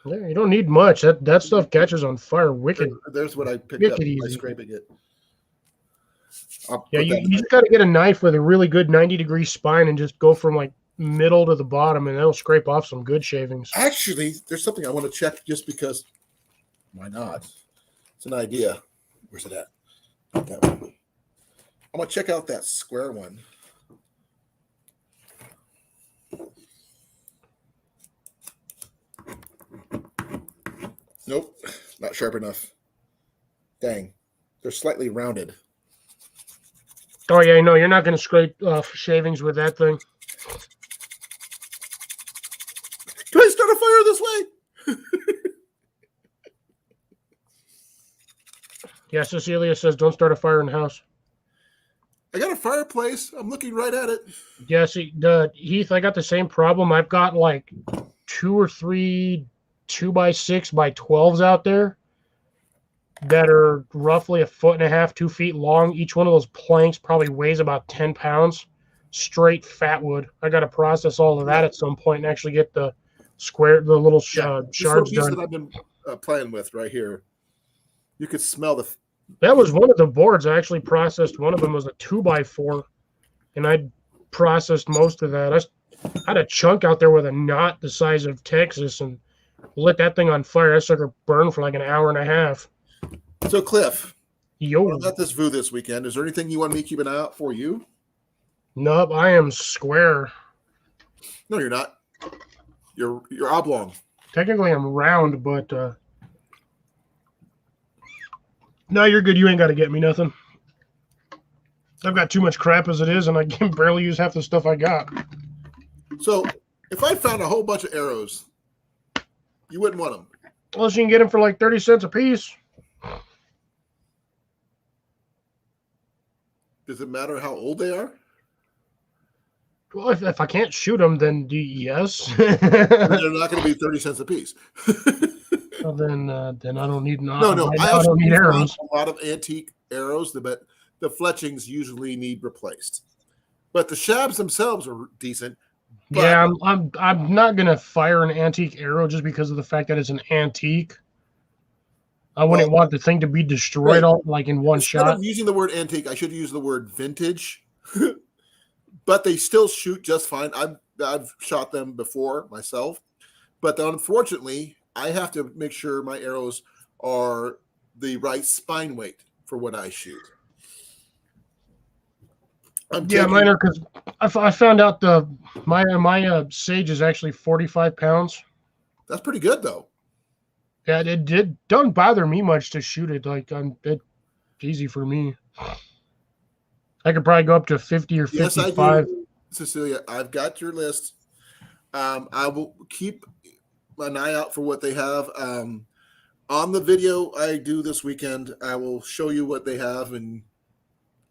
Yeah, you don't need much. That stuff catches on fire wicked. There's what I picked up by scraping it. Yeah, you just got to get a knife with a really good 90-degree spine and just go from like middle to the bottom, and that'll scrape off some good shavings. Actually, there's something I want to check just because. Why not? It's an idea. Where's it at? That one. I'm gonna check out that square one. Nope, not sharp enough. Dang, they're slightly rounded. Oh yeah, no, you're not gonna scrape shavings with that thing. Can I start a fire this way? Yeah, Cecilia says don't start a fire in the house. I got a fireplace. I'm looking right at it. Yeah, see, Heath, I got the same problem. I've got like 2 or 3 2x6 by 12s out there that are roughly 1.5 feet, 2 feet long. Each one of those planks probably weighs about 10 pounds. Straight fatwood. I got to process all of that at some point and actually get the little shards done. That I've been playing with right here. You could smell That was one of the boards. I actually processed. One of them was a 2x4, and I processed most of that. I had a chunk out there with a knot the size of Texas and lit that thing on fire. That sucker burned for like an hour and a half. So, Cliff, Yo. I'm at this VU this weekend. Is there anything you want me to keep an eye out for you? Nope, I am square. No, you're not. You're oblong. Technically, I'm round, but no, you're good. You ain't got to get me nothing. I've got too much crap as it is, and I can barely use half the stuff I got. So, if I found a whole bunch of arrows, you wouldn't want them. Unless you can get them for like 30 cents a piece. Does it matter how old they are? Well, if I can't shoot them, then yes. They're not going to be 30 cents a piece. Well, then I don't need No. I don't need arrows. A lot of antique arrows, but the fletchings usually need replaced. But the shabs themselves are decent. But Yeah, I'm not gonna fire an antique arrow just because of the fact that it's an antique. I wouldn't want the thing to be destroyed all like in one instead shot. of using the word antique, I should use the word vintage. But they still shoot just fine. I've shot them before myself, but unfortunately, I have to make sure my arrows are the right spine weight for what I shoot. Mine are because I found out my Sage is actually 45 pounds. That's pretty good though. Yeah, it don't bother me much to shoot it. Like it's easy for me. I could probably go up to 50 or 55. Yes, I do, Cecilia. I've got your list. I will keep an eye out for what they have. On the video I do this weekend, I will show you what they have. And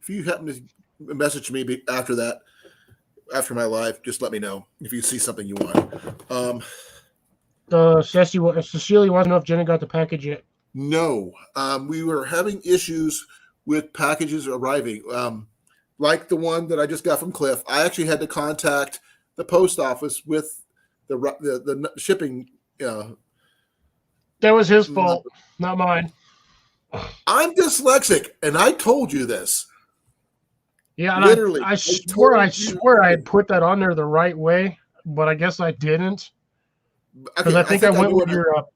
if you happen to message me after that, after my live, just let me know if you see something you want. Cecilia wants to know if Jenna got the package yet. No. We were having issues with packages arriving. Like the one that I just got from Cliff, I actually had to contact the post office with the shipping. That was his fault, not mine. I'm dyslexic, and I told you this. Yeah, and Literally, I swear I had put that on there the right way, but I guess I didn't. Because I think I went with your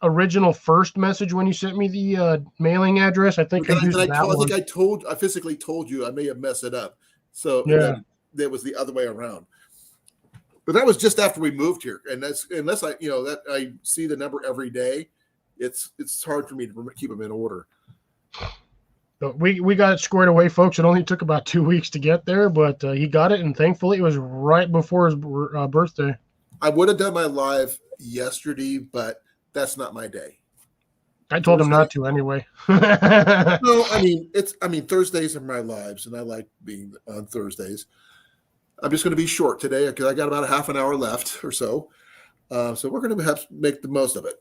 original first message when you sent me the mailing address. I think I used that one. I physically told you I may have messed it up. So yeah, that was the other way around. But that was just after we moved here, and that's unless I see the number every day, it's hard for me to keep them in order. But we got it squared away, folks. It only took about 2 weeks to get there, but he got it, and thankfully it was right before his birthday. I would have done my live yesterday, but that's not my day. I told him not to anyway. No, I mean Thursdays are my lives, and I like being on Thursdays. I'm just going to be short today because I got about a half an hour left or so. So we're going to have to make the most of it.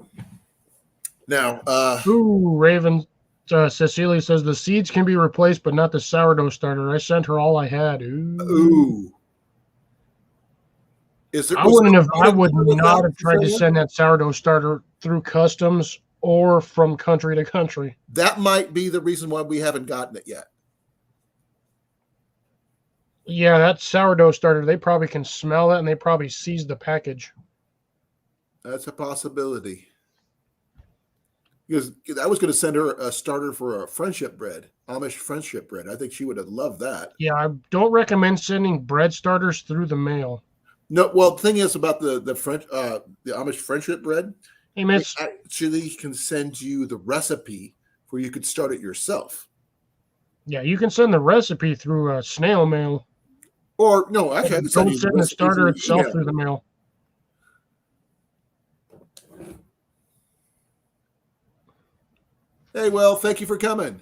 Now, Raven, Cecilia says the seeds can be replaced, but not the sourdough starter. I sent her all I had. Ooh. I would not have tried to send that sourdough starter through customs or from country to country. That might be the reason why we haven't gotten it yet. Yeah, that sourdough starter, they probably can smell that, and they probably seized the package. That's a possibility. Because I was going to send her a starter for a friendship bread, Amish friendship bread. I think she would have loved that. Yeah, I don't recommend sending bread starters through the mail. No, well, the thing is about the Amish friendship bread, hey, miss, they actually can send you the recipe where you could start it yourself. Yeah, you can send the recipe through snail mail. Or no, actually, I can don't send the starter itself through the mail. Hey, well, thank you for coming.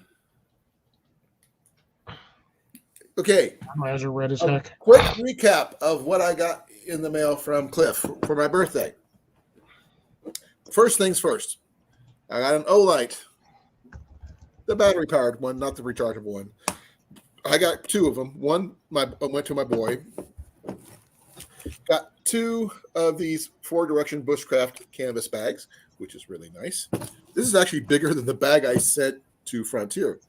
Okay. My eyes are red as heck. Quick recap of what I got in the mail from Cliff for my birthday. First things first, I got an Olight, the battery-powered one, not the rechargeable one. I got two of them. One went to my boy. Got two of these 4-direction bushcraft canvas bags, which is really nice. This is actually bigger than the bag I sent to Frontier.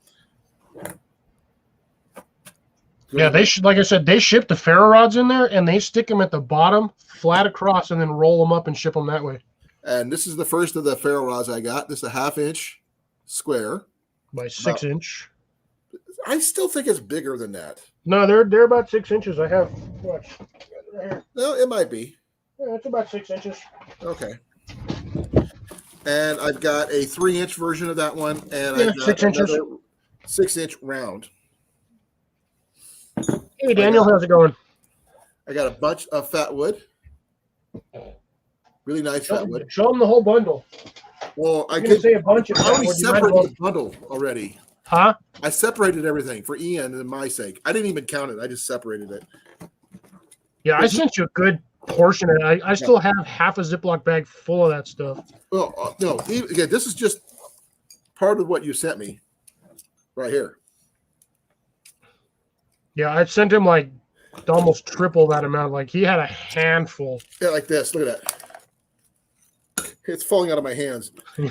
Yeah, like I said, they ship the ferro rods in there, and they stick them at the bottom, flat across, and then roll them up and ship them that way. And this is the first of the ferro rods I got. This is a 1/2 inch square. by 6 About- inch. I still think it's bigger than that. No, they're about 6 inches. I have what? Right here. No, it might be. Yeah, it's about 6 inches. Okay. And I've got a 3-inch version of that one, and Yeah, I've got 6 inches. another 6-inch round. Hey, Daniel, how's it going? I got a bunch of fat wood. Really nice fat wood. Show them the whole bundle. Well, I I'm gonna could. say a bunch of I already fat wood, you might as separated well- the bundle already. Huh? I separated everything for Ian and my sake. I didn't even count it. I just separated it. Yeah, I sent you a good portion of it. I still have half a Ziploc bag full of that stuff. Well, no. Again, this is just part of what you sent me right here. Yeah, I sent him like almost triple that amount. Like he had a handful. Yeah, like this. Look at that. It's falling out of my hands. And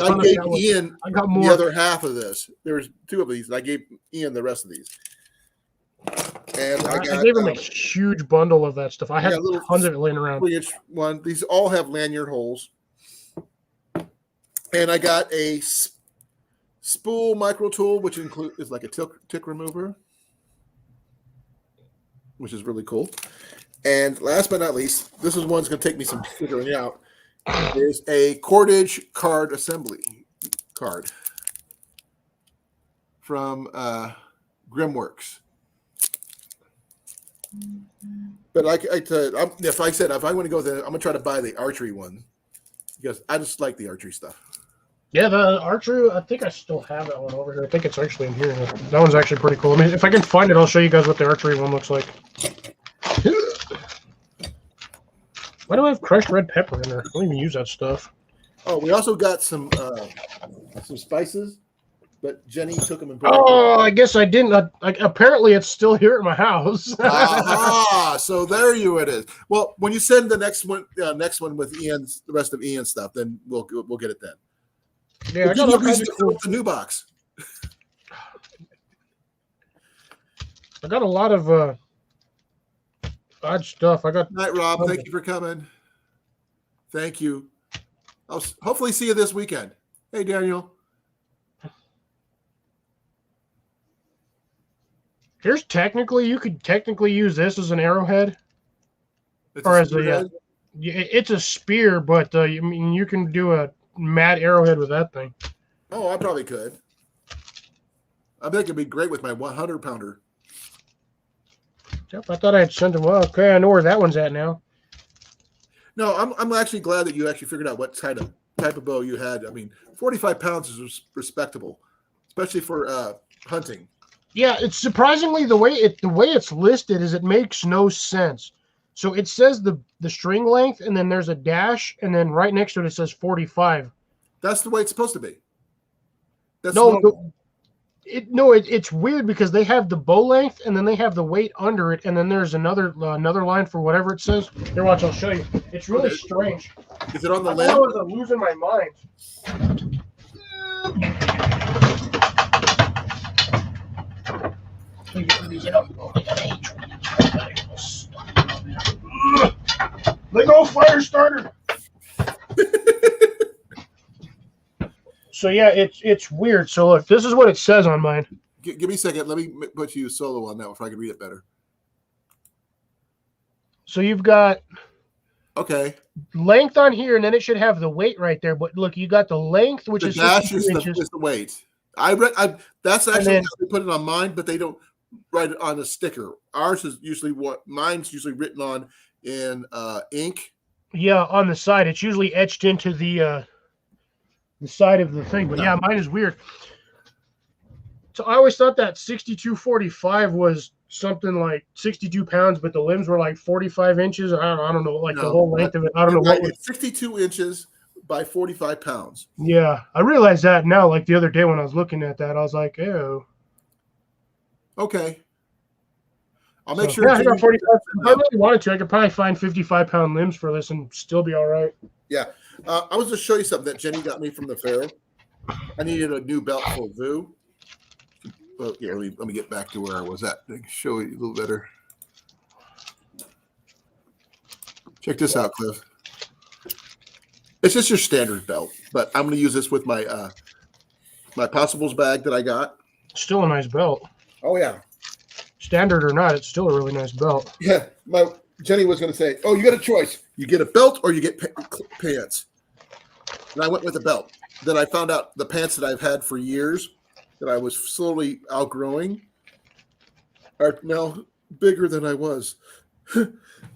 I gave Ian I got the more. other half of this. There's 2 of these, and I gave Ian the rest of these. And I got I gave him a huge bundle of that stuff. I had little tons of it laying around. 3-inch one. These all have lanyard holes. And I got a spool micro tool, which is like a tick remover, which is really cool. And last but not least, this is one's going to take me some figuring out. Is a cordage card assembly card from Grimworks. But if I want to go there, I'm gonna try to buy the archery one because I just like the archery stuff. Yeah, the archery, I think I still have that one over here. I think it's actually in here. That one's actually pretty cool. I mean, if I can find it, I'll show you guys what the archery one looks like. Why do I have crushed red pepper in there? I don't even use that stuff. Oh, we also got some spices, but Jenny took them and put Oh, I guess I didn't. Apparently, it's still here at my house. Aha! So there it is. Well, when you send the next one with the rest of Ian's stuff, then we'll get it then. Yeah, I got all kinds of cool. The new box. I got a lot of odd stuff. I got. Night, Rob. Thank you for coming. Thank you. I'll hopefully see you this weekend. Hey, Daniel. Here's you could technically use this as an arrowhead, It's or a as spearhead? it's a spear, but I mean you can do a mad arrowhead with that thing. Oh, I probably could. I think it'd be great with my 100-pounder. Yep, I thought I'd send them. Well, okay, I know where that one's at now. No, I'm actually glad that you actually figured out what type of bow you had. I mean, 45 pounds is respectable, especially for hunting. Yeah, it's surprisingly the way it's listed is it makes no sense. So it says the string length, and then there's a dash, and then right next to it says 45. That's the way it's supposed to be. That's No, normal. it's weird because they have the bow length, and then they have the weight under it, and then there's another line for whatever it says. Here, watch, I'll show you. It's really Okay. strange. Is it on the I limb? was losing my mind. Let go, fire starter. So yeah, it's weird. So look, this is what it says on mine. Give me a second. Let me put you solo on that if I can read it better. So you've got Okay. length on here, and then it should have the weight right there. But look, you got the length, which The is dash 62 is inches. the weight. That's actually then- how they put it on mine, but they don't write it on a sticker. Ours is usually mine's usually written on in ink. Yeah, on the side, it's usually etched into the side of the thing. But yeah, mine is weird. So I always thought that 6245 was something like 62 pounds, but the limbs were like 45 inches. I don't know, like the No, whole length of it. I don't know what. It's 62 inches by 45 pounds. Yeah, I realized that now. Like the other day when I was looking at that, I was like, "Ew." Okay. I'll make So, sure. yeah, I got 45. If I really wanted to, I could probably find 55-pound limbs for this and still be all right. Yeah. I was just show you something that Jenny got me from the fair. I needed a new belt for VU. Well, yeah, let me get back to where I was at. I can show you a little better. Check this out, Cliff. It's just your standard belt, but I'm going to use this with my my Possibles bag that I got. Still a nice belt. Oh yeah, Standard or not, it's still a really nice belt. yeah. My Jenny was going to say, "Oh, you got a choice. You get a belt or you get pants." And I went with the belt. Then I found out the pants that I've had for years that I was slowly outgrowing are now bigger than I was.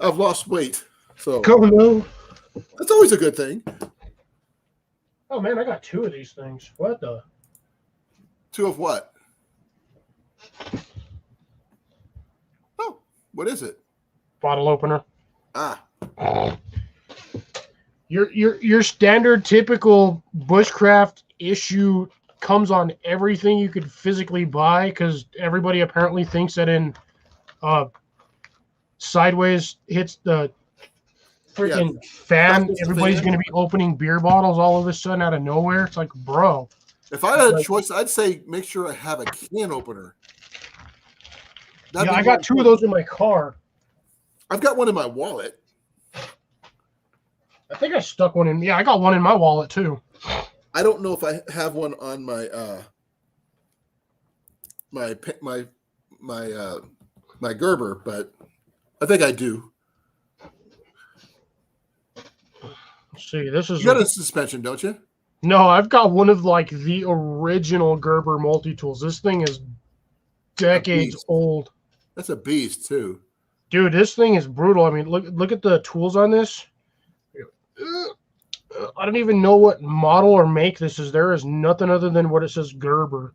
I've lost weight, so Oh no! that's always a good thing. Oh man, I got 2 of these things. What the? 2 of what? Oh, what is it? Bottle opener. Ah, Your standard typical bushcraft issue comes on everything you could physically buy because everybody apparently thinks that in sideways hits the freaking fan, Toughest everybody's fan. going to be opening beer bottles all of a sudden out of nowhere. It's like, bro. if I had a choice, I'd say make sure I have a can opener. That'd Yeah, be I got more 2 of important. those in my car. I've got one in my wallet. I think I stuck one in. Yeah, I got one in my wallet too. I don't know if I have one on my my Gerber, but I think I do. Let's see. This is You got a suspension, don't you? no, I've got one of like the original Gerber Multi-Tools. This thing is decades beast. old. That's a beast too. Dude, this thing is brutal. I mean, look at the tools on this. I don't even know what model or make this is. There is nothing other than what it says Gerber.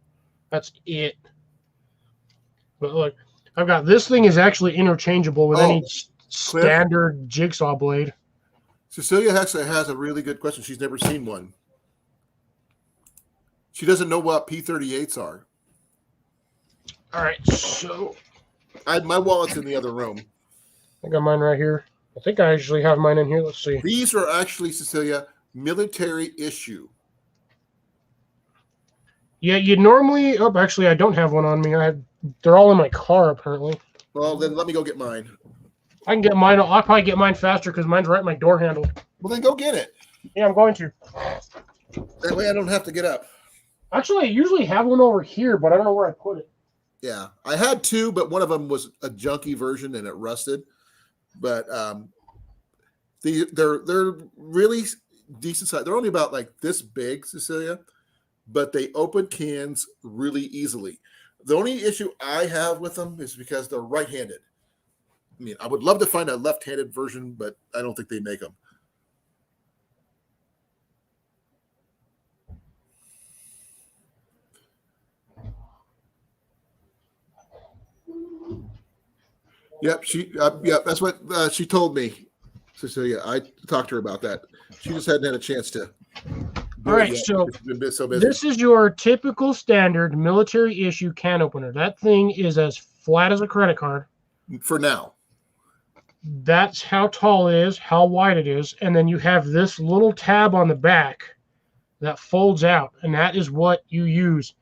That's it. But look, I've got this thing is actually interchangeable with any standard jigsaw blade. Cecilia actually has a really good question. She's never seen one. She doesn't know what P38s are. All right, so My wallet's in the other room. I got mine right here. I think I actually have mine in here. Let's see. These are actually, Cecilia, military issue. Yeah, you normally. Oh, actually, I don't have one on me. They're all in my car apparently. Well, then let me go get mine. I can get mine. I'll probably get mine faster because mine's right at my door handle. Well, then go get it. Yeah, I'm going to. That way I don't have to get up. Actually, I usually have one over here, but I don't know where I put it. Yeah, I had 2, but one of them was a junky version and it rusted. But they're really decent size. They're only about like this big, Cecilia, but they open cans really easily. The only issue I have with them is because they're right-handed. I mean, I would love to find a left-handed version, but I don't think they make them. Yep, that's what she told me, Cecilia. I talked to her about that. She just hadn't had a chance to. All right, so She's been so busy. this is your typical standard military issue can opener. That thing is as flat as a credit card. For now. That's how tall it is, how wide it is, and then you have this little tab on the back that folds out, and that is what you use.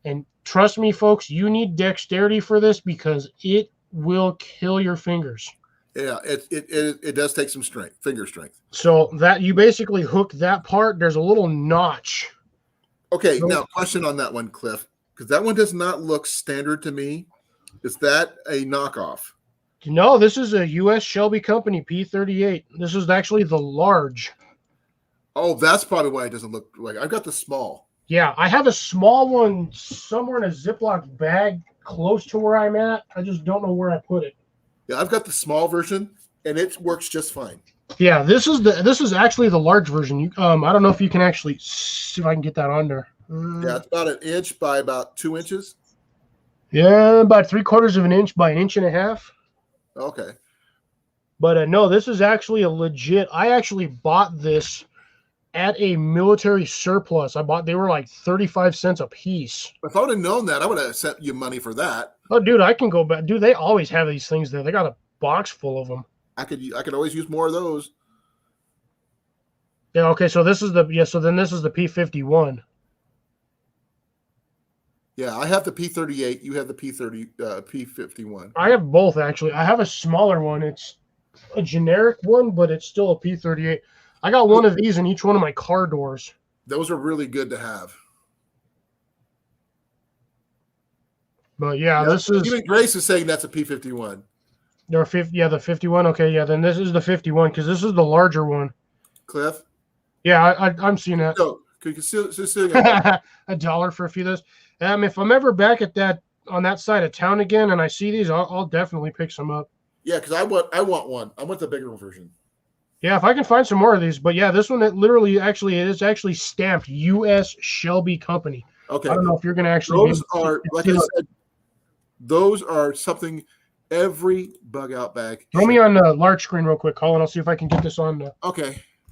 And trust me, folks, you need dexterity for this because it will kill your fingers. Yeah, it does take some strength, finger strength. So that you basically hook that part. There's a little notch. Okay, now question on that one, Cliff, because that one does not look standard to me. Is that a knockoff? No, this is a U.S. Shelby Company P38. This is actually the large. Oh, that's probably why it doesn't look like. I've got the small. Yeah, I have a small one somewhere in a Ziploc bag close to where I'm at. I just don't know where I put it. Yeah, I've got the small version, and it works just fine. Yeah, this is actually the large version. I don't know if you can actually see if I can get that on there. Yeah, it's about 1 inch by about 2 inches. Yeah, about 3/4 of an inch by 1.5 inches. Okay. But no, this is actually a legit. I actually bought this at a military surplus. They were like 35 cents a piece. If I would have known that, I would have sent you money for that. Oh, dude, I can go back. Dude, they always have these things there. They got a box full of them. I could always use more of those. Yeah. Okay. So this is So then this is the P51. Yeah, I have the P38. You have the P51. I have both actually. I have a smaller one. It's a generic one, but it's still a P38. I got one of these in each one of my car doors. Those are really good to have. But yeah, Yep. this is Even Grace is saying that's a P51. the 51. Okay, yeah, then this is the 51 because this is the larger one. Cliff? Yeah, I'm seeing that. So, could you still $1 for a few of those. If I'm ever back at that on that side of town again and I see these, I'll definitely pick some up. Yeah, because I want one. I want the bigger version. Yeah, if I can find some more of these. But yeah, this one it is actually stamped U.S. Shelby Company. Okay. I don't know if you're going to actually. Those are, like I said, those are something every bug out bag. Throw me on the large screen real quick, Colin. I'll see if I can get this on the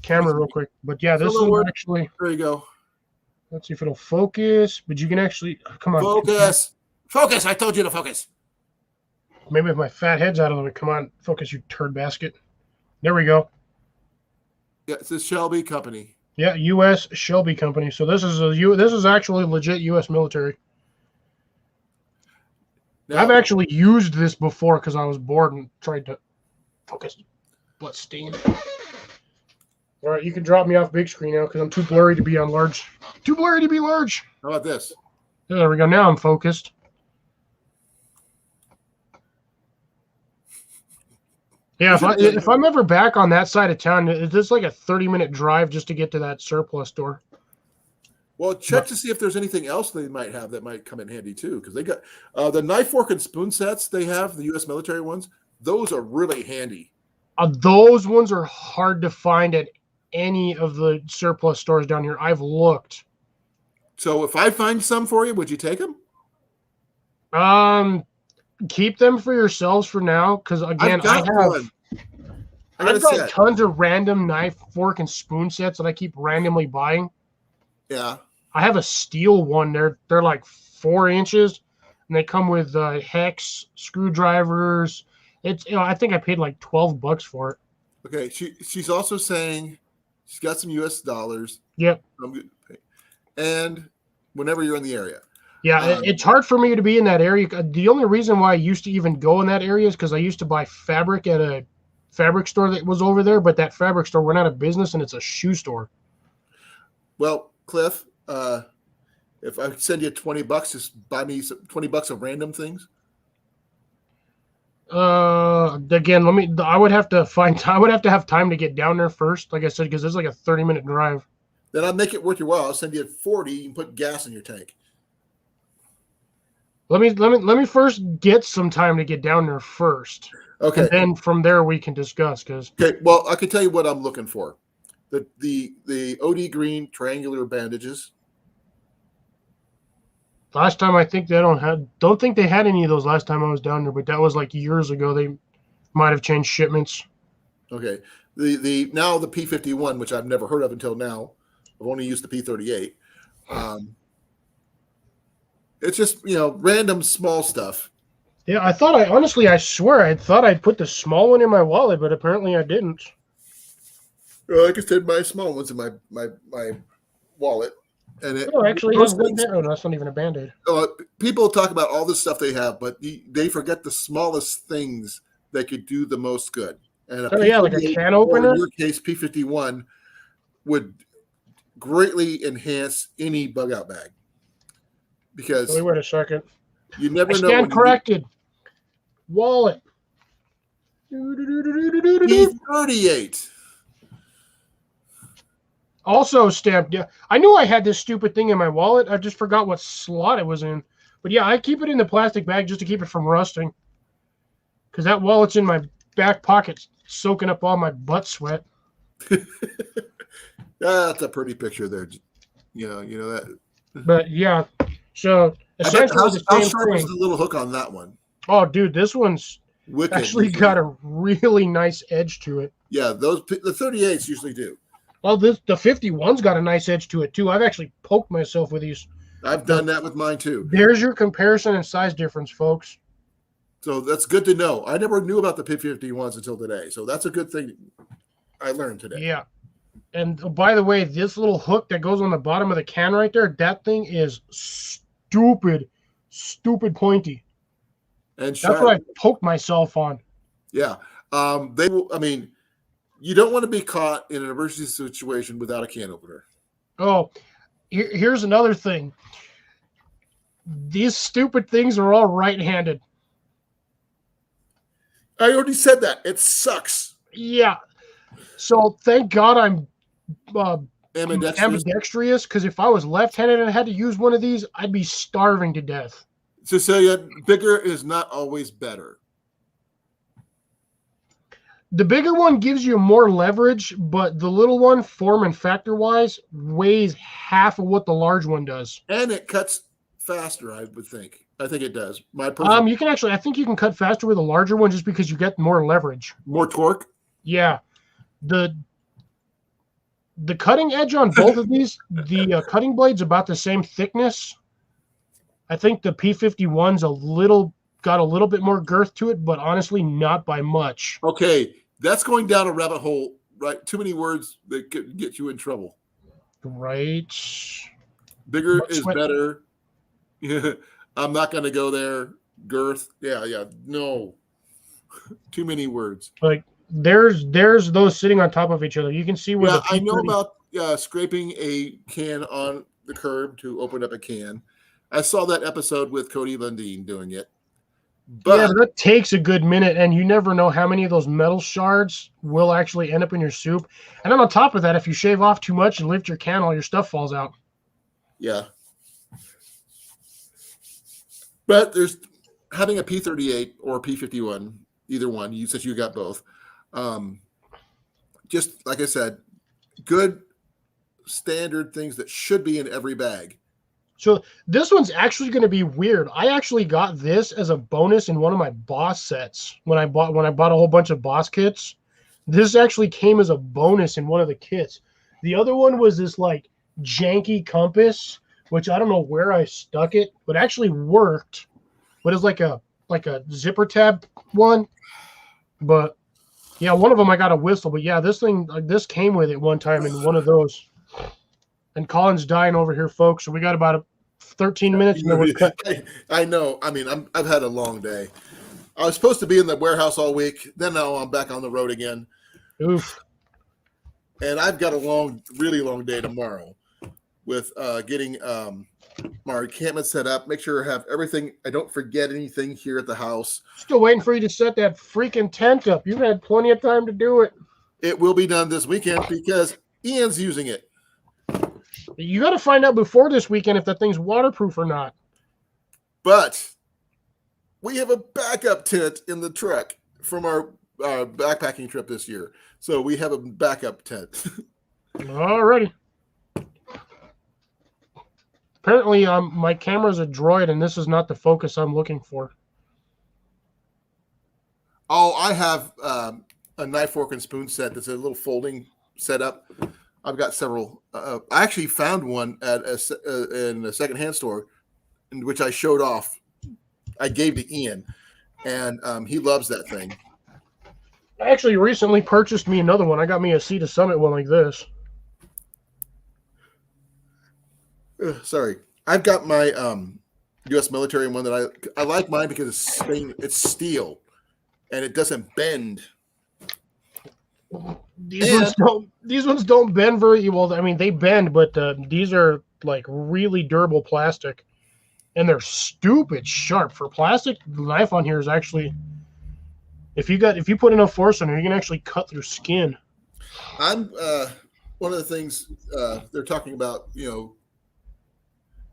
camera real quick. But yeah, this is actually. There you go. Let's see if it'll focus. But you can actually come on. Focus! I told you to focus. Maybe if my fat head's out of the way. Come on, focus, you turd basket. There we go. Yeah, it's a Shelby Company. Yeah, U.S. Shelby Company. So this is actually legit U.S. military. Now, I've actually used this before because I was bored and tried to focus. Let's steam. All right, you can drop me off big screen now because I'm too blurry to be on large. Too blurry to be large. How about this? There we go. Now I'm focused. Yeah, if I'm ever back on that side of town, it's like a 30-minute drive just to get to that surplus store. Well, check to see if there's anything else they might have that might come in handy too, because they got the knife, fork, and spoon sets they have, the U.S. military ones. Those are really handy. Those ones are hard to find at any of the surplus stores down here. I've looked. So if I find some for you, would you take them? Keep them for yourselves for now, because again, I've got tons of random knife, fork, and spoon sets that I keep randomly buying. Yeah. I have a steel one. They're like 4 inches, and they come with hex screwdrivers. It's I think I paid like $12 for it. Okay. She's also saying she's got some U.S. dollars. Yep. And whenever you're in the area. Yeah, it's hard for me to be in that area. The only reason why I used to even go in that area is because I used to buy fabric at a fabric store that was over there, but that fabric store went out of business and it's a shoe store. Well, Cliff, if I send you $20, just buy me $20 of random things. Again, I would have to have time to get down there first, like I said, because it's like a 30-minute drive. Then I'll make it worth your while. I'll send you 40. You can put gas in your tank. Let me first get some time to get down there first. Okay. And then from there we can discuss. Okay. Well, I can tell you what I'm looking for. The OD green triangular bandages. Last time I think don't think they had any of those last time I was down there, but that was like years ago. They might have changed shipments. Okay. Now the P51, which I've never heard of until now. I've only used the P38. It's just, random small stuff. Yeah, I swear I thought I'd put the small one in my wallet, but apparently I didn't. Like I said, my small one's in my wallet. And it actually has one there. Oh, no, that's not even a Band-Aid. People talk about all the stuff they have, but they forget the smallest things that could do the most good. And like a can opener? In your case, P51 would greatly enhance any bug out bag. Because wait a second. You never know. Stand corrected. Wallet. P38. Also stamped. Yeah, I knew I had this stupid thing in my wallet. I just forgot what slot it was in. But yeah, I keep it in the plastic bag just to keep it from rusting. Because that wallet's in my back pocket, soaking up all my butt sweat. That's a pretty picture there. You know that. But yeah. So essentially, how sharp is the little hook on that one? Oh, dude, this one's actually got a really nice edge to it. Yeah, the 38s usually do. Well, the 51's got a nice edge to it too. I've actually poked myself with these. I've done that with mine too. There's your comparison and size difference, folks. So that's good to know. I never knew about the P51s until today. So that's a good thing I learned today. Yeah. And by the way, this little hook that goes on the bottom of the can right there, that thing is stupid pointy. And that's what I poked myself on. Yeah. They will, You don't want to be caught in an emergency situation without a can opener. Oh, here's another thing. These stupid things are all right-handed. I already said that. It sucks. Yeah. So thank God I'm Ambidextrous. because if I was left-handed and I had to use one of these, I'd be starving to death. Cecilia, bigger is not always better. The bigger one gives you more leverage, but the little one, form and factor-wise, weighs half of what the large one does. And it cuts faster, I would think. I think it does. My personal, You can actually, I think you can cut faster with a larger one just because you get more leverage. more torque. Yeah. The cutting edge on both of these, the cutting blade's about the same thickness. I think the P51's got a little bit more girth to it, but honestly, not by much. Okay, that's going down a rabbit hole, right? Too many words that could get you in trouble. Right. Bigger But is sweat- better. I'm not going to go there. Girth. Yeah. No. Too many words. Like there's those sitting on top of each other. You can see where Yeah, the I know P30 about scraping a can on the curb to open up a can. I saw that episode with Cody Lundeen doing it. But yeah, but that takes a good minute, and you never know how many of those metal shards will actually end up in your soup. And then on top of that, if you shave off too much and lift your can, all your stuff falls out. yeah. But there's having a P38 or a P51, either one, since you got both. Just like I said, good standard things that should be in every bag. So this one's actually going to be weird. I actually got this as a bonus in one of my boss sets when I bought a whole bunch of boss kits. This actually came as a bonus in one of the kits. The other one was this like janky compass, which I don't know where I stuck it, but actually worked. But it's like a zipper tab one. But yeah, one of them I got a whistle. But yeah, this came with it one time in one of those. And Colin's dying over here, folks. So we got about 13 minutes. And then we're cut. I know. I mean, I've had a long day. I was supposed to be in the warehouse all week. Then now I'm back on the road again. Oof. And I've got a really long day tomorrow with getting my encampment set up. Make sure I have everything. I don't forget anything here at the house. Still waiting for you to set that freaking tent up. You've had plenty of time to do it. It will be done this weekend because Ian's using it. You got to find out before this weekend if that thing's waterproof or not. But we have a backup tent in the truck from our backpacking trip this year. So we have a backup tent. Alrighty. Apparently, my camera's a Droid, and this is not the focus I'm looking for. Oh, I have a knife, fork, and spoon set that's a little folding setup. I've got several. I actually found one at in a secondhand store, in which I showed off. I gave to Ian, and he loves that thing. I actually recently purchased me another one. I got me a Sea to Summit one like this. Sorry, I've got my U.S. military one that I like mine because it's steel, and it doesn't bend. These ones don't bend very well. I mean, they bend, but these are like really durable plastic, and they're stupid sharp for plastic. The knife on here is actually, if you put enough force on it, you can actually cut through skin. I'm one of the things they're talking about,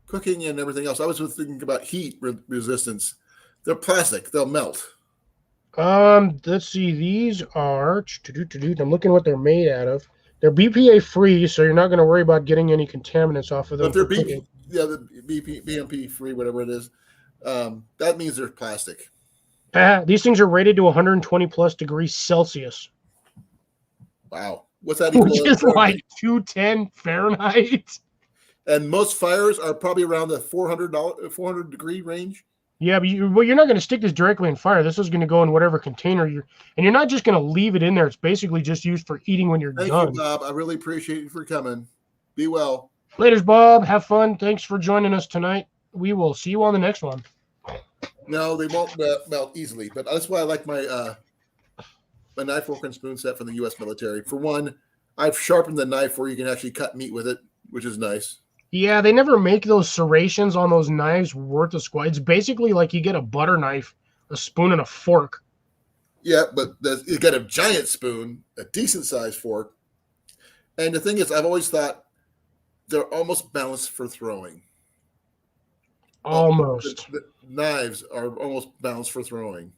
cooking and everything else. I was thinking about heat resistance. They're plastic; they'll melt. Let's see. These are. I'm looking what they're made out of. They're BPA free, so you're not going to worry about getting any contaminants off of them. But they're BMP free, whatever it is. That means they're plastic. These things are rated to 120 plus degrees Celsius. Wow, what's that equal? Which is like 210 Fahrenheit. And most fires are probably around the 400 degree range. Yeah, but you're not going to stick this directly in fire. This is going to go in whatever container and you're not just going to leave it in there. It's basically just used for eating when you're done. Thank you, Bob. I really appreciate you for coming. Be well. Laters, Bob. Have fun. Thanks for joining us tonight. We will see you on the next one. No, they won't melt easily, but that's why I like my a knife, fork, and spoon set from the U.S. military. For one, I've sharpened the knife where you can actually cut meat with it, which is nice. Yeah, they never make those serrations on those knives worth a squat. It's basically like you get a butter knife, a spoon, and a fork. Yeah, but you got a giant spoon, a decent sized fork. And the thing is, I've always thought they're almost balanced for throwing. Almost. The knives are almost balanced for throwing.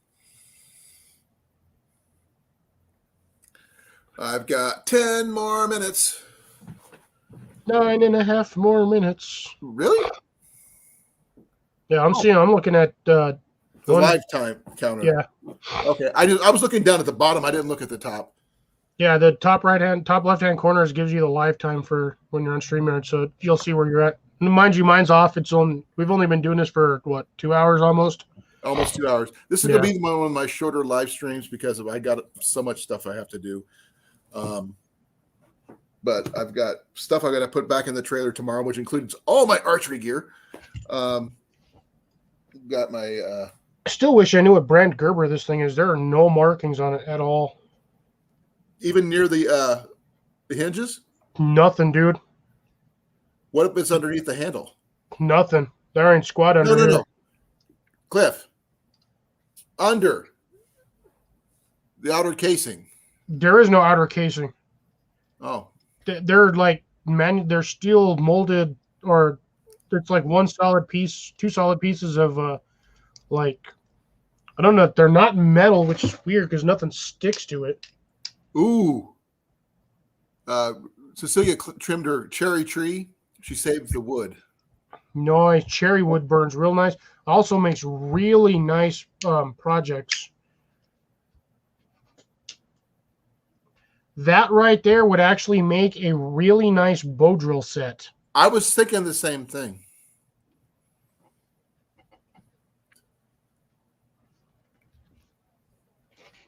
I've got 10 more minutes. 9.5 more minutes. Really? Yeah, I'm looking at The lifetime counter. Yeah. Okay. I was looking down at the bottom. I didn't look at the top. Yeah, the top left-hand corners gives you the lifetime for when you're on StreamYard, so you'll see where you're at. And mind you, mine's off. We've only been doing this for what, 2 hours almost? Almost 2 hours. This is going to be one of my shorter live streams because I got so much stuff I have to do. But I've got stuff I got to put back in the trailer tomorrow, which includes all my archery gear. Got my. I still wish I knew what brand Gerber this thing is. There are no markings on it at all. Even near the hinges? Nothing, dude. What if it's underneath the handle? Nothing. There ain't squat under here. No. Cliff. Under the outer casing. There is no outer casing. Oh. They're like they're steel molded, or it's like one solid piece, two solid pieces of like, I don't know. They're not metal, which is weird because nothing sticks to it. Ooh. Cecilia trimmed her cherry tree. She saved the wood. Nice. Cherry wood burns real nice. Also makes really nice projects. That right there would actually make a really nice bow drill set. I was thinking the same thing.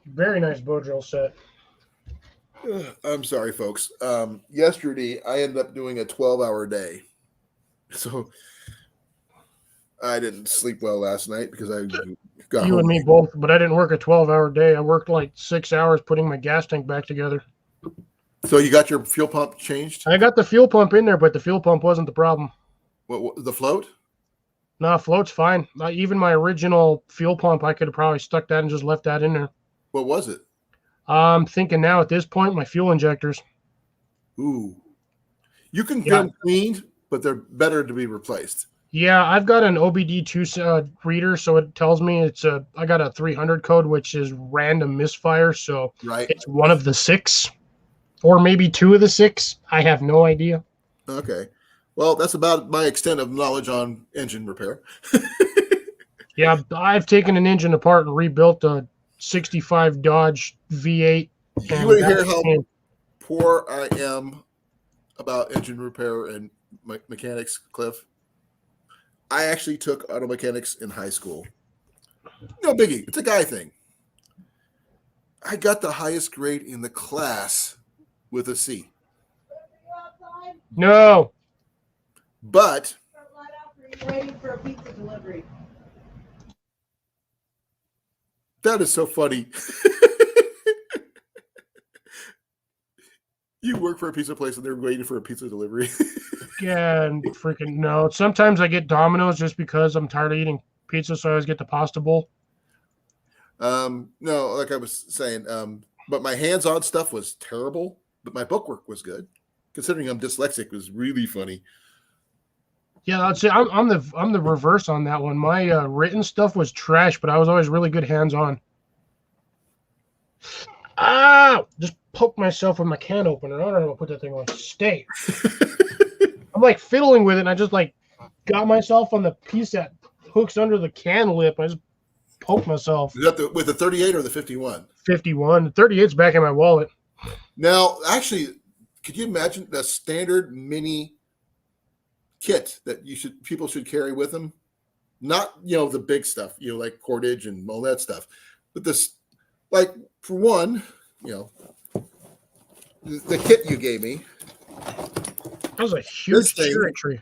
Very nice bow drill set. I'm sorry, folks. Yesterday, I ended up doing a 12-hour day. So I didn't sleep well last night because I got You home. and me both, but I didn't work a 12-hour day. I worked like 6 hours putting my gas tank back together. So you got your fuel pump changed? I got the fuel pump in there, but the fuel pump wasn't the problem. What the float? No, float's fine. Even my original fuel pump, I could have probably stuck that and just left that in there. What was it? I'm thinking now at this point, my fuel injectors. Ooh. You can get them cleaned, but they're better to be replaced. Yeah, I've got an OBD2 reader, so it tells me I got a 300 code, which is random misfire, so right. It's one of the 6, or maybe 2 of the 6. I have no idea. Okay. Well, that's about my extent of knowledge on engine repair. Yeah, I've taken an engine apart and rebuilt a 65 Dodge V8. You want to hear how poor I am about engine repair and mechanics, Cliff? I actually took auto mechanics in high school. No biggie. It's a guy thing. I got the highest grade in the class with a C. No. But Waiting for a pizza delivery. that is so funny. You work for a pizza place and they're waiting for a pizza delivery. Yeah, and freaking no. Sometimes I get Domino's just because I'm tired of eating pizza, so I always get the pasta bowl. No, like I was saying, but my hands-on stuff was terrible, but my bookwork was good. Considering I'm dyslexic, it was really funny. Yeah, I'd say I'm the reverse on that one. My written stuff was trash, but I was always really good hands-on. Just poke myself with my can opener. I don't know how to put that thing on. Stay. I'm like fiddling with it, and I just like got myself on the piece that hooks under the can lip. I just poked myself. Is that with the 38 or the 51? 51. The 38's back in my wallet. Now, actually, could you imagine the standard mini kit that people should carry with them? Not, the big stuff, like cordage and all that stuff. But this, like, for one, the kit you gave me. That was a huge cherry tree.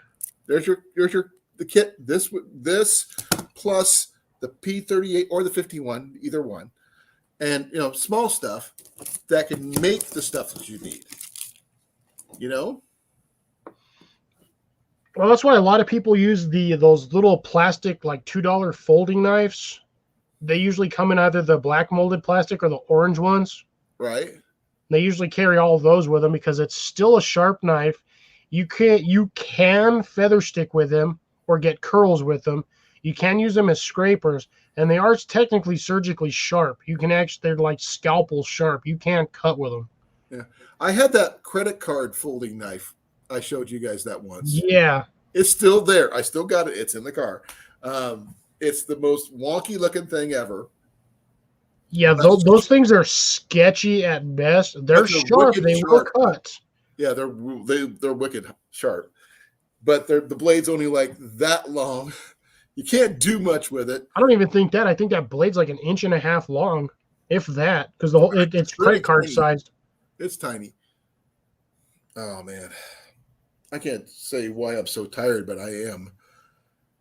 There's the kit. This plus the P38 or the 51, either one, and small stuff that can make the stuff that you need. Well, that's why a lot of people use those little plastic, like $2 folding knives. They usually come in either the black molded plastic or the orange ones. Right. They usually carry all of those with them because it's still a sharp knife. You can feather stick with them or get curls with them. You can use them as scrapers, and they are technically surgically sharp. You can they're like scalpel sharp. You can cut with them. Yeah. I had that credit card folding knife. I showed you guys that once. Yeah. It's still there. I still got it. It's in the car. It's the most wonky looking thing ever. Yeah, those things are sketchy at best. They're sharp. They will cut. Yeah, they're wicked sharp. But the blade's only like that long. You can't do much with it. I don't even think that. I think that blade's like 1.5 inches long, if that, because it's credit card sized. It's tiny. Oh man, I can't say why I'm so tired, but I am.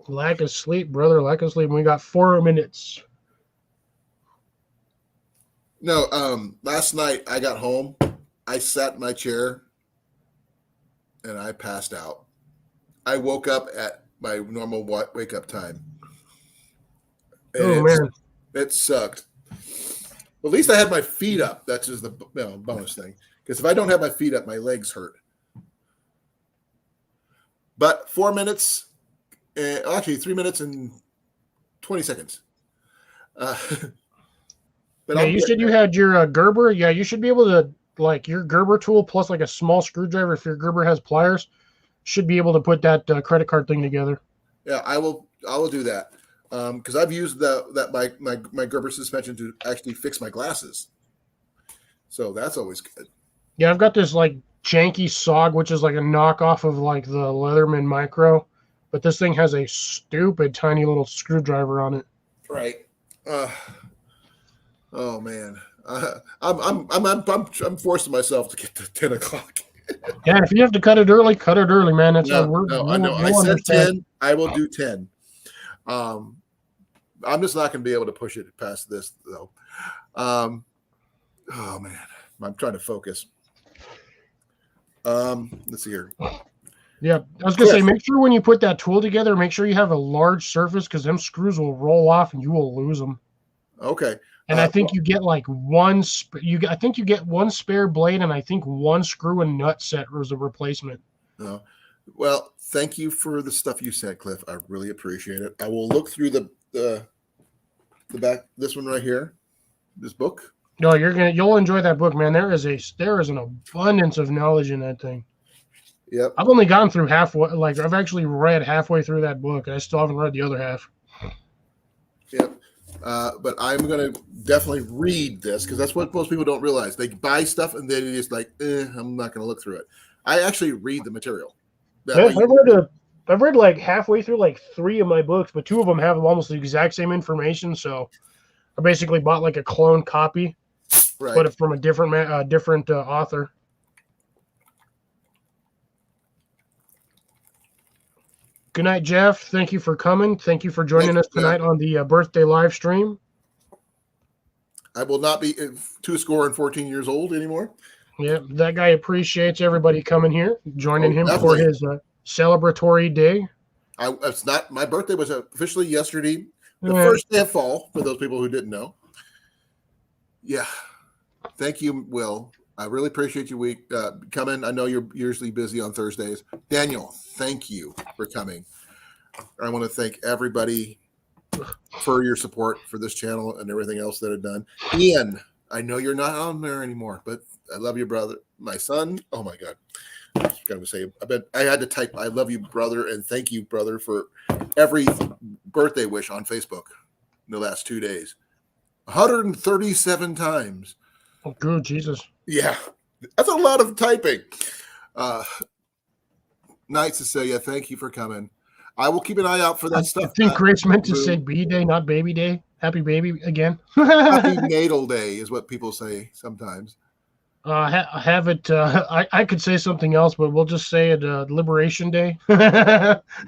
Lack of sleep, brother. Lack of sleep. We got 4 minutes. No, last night I got home. I sat in my chair and I passed out. I woke up at my normal wake up time. And man, it sucked. At least I had my feet up. That's just the bonus thing. Because if I don't have my feet up, my legs hurt. But 4 minutes, actually 3 minutes and 20 seconds. But yeah, you said you had your Gerber. Yeah, you should be able to, like, your Gerber tool plus like a small screwdriver. If your Gerber has pliers, should be able to put that credit card thing together. Yeah, I will do that because I've used my Gerber suspension to actually fix my glasses. So that's always good. Yeah, I've got this like janky SOG, which is like a knockoff of like the Leatherman Micro, but this thing has a stupid tiny little screwdriver on it. Right. Oh man, I'm forcing myself to get to 10 o'clock. Yeah, if you have to cut it early, man. That's I know. I said 10. I will do 10. I'm just not going to be able to push it past this though. Oh man, I'm trying to focus. Let's see here. Yeah, I was gonna say, make sure when you put that tool together, make sure you have a large surface because them screws will roll off and you will lose them. Okay. And I think you get like one. I think you get one spare blade, and I think one screw and nut set as a replacement. Oh, well, thank you for the stuff you sent, Cliff. I really appreciate it. I will look through the back. This one right here, this book. No, you'll enjoy that book, man. There is an abundance of knowledge in that thing. Yep. I've only gone through halfway. Like I've actually read halfway through that book, and I still haven't read the other half. Yep. But I'm going to definitely read this because that's what most people don't realize. They buy stuff and then it's like, I'm not going to look through it. I actually read the material. I've read like halfway through like 3 of my books, but 2 of them have almost the exact same information. So I basically bought like a clone copy, right, but from a different author. Good night, Jeff. Thank you for coming. Thank you for joining us tonight on the birthday live stream. I will not be 14 years old anymore. Yeah, that guy appreciates everybody coming here, joining him definitely for his celebratory day. It's not my birthday was officially yesterday, the first day of fall. For those people who didn't know. Yeah, thank you, Will. I really appreciate you coming. I know you're usually busy on Thursdays. Daniel, thank you for coming. I want to thank everybody for your support for this channel and everything else that I've done. Ian, I know you're not on there anymore, but I love you, brother. My son, oh my God. I was going to say, I had to type, I love you, brother, and thank you, brother, for every birthday wish on Facebook in the last 2 days. 137 times. Oh, good Jesus. Yeah, that's a lot of typing. Nice to say, thank you for coming. I will keep an eye out for that stuff. I think Grace meant to say B-Day, not Baby Day. Happy baby again. Happy natal day is what people say sometimes. Have it. I could say something else, but we'll just say it Liberation Day,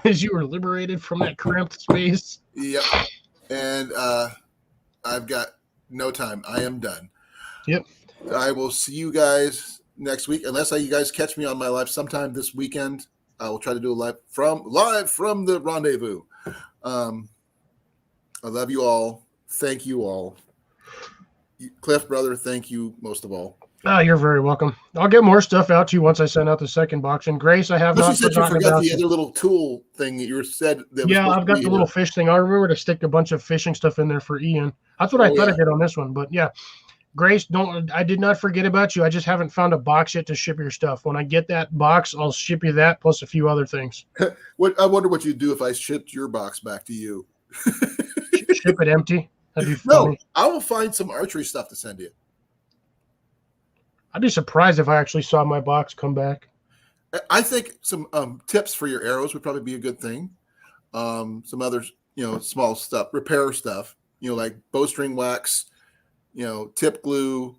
as you were liberated from that cramped space. Yep. And I've got no time. I am done. Yep. I will see you guys next week, unless you guys catch me on my live sometime this weekend. I will try to do a live from the rendezvous. I love you all. Thank you all. Cliff, brother, thank you most of all. Oh, you're very welcome. I'll get more stuff out to you once I send out the second box. And Grace, I have Plus, not you said you forgotten forgot about the you. other little tool thing that you said. That Yeah, was I've got the here. little fish thing. I remember to stick a bunch of fishing stuff in there for Ian. That's what I thought I did on this one. But yeah, Grace, I did not forget about you. I just haven't found a box yet to ship your stuff. When I get that box, I'll ship you that plus a few other things. I wonder what you'd do if I shipped your box back to you. Ship it empty. That'd be No, funny. I will find some archery stuff to send you. I'd be surprised if I actually saw my box come back. I think some tips for your arrows would probably be a good thing. Some other, small stuff, repair stuff, like bowstring wax, tip glue,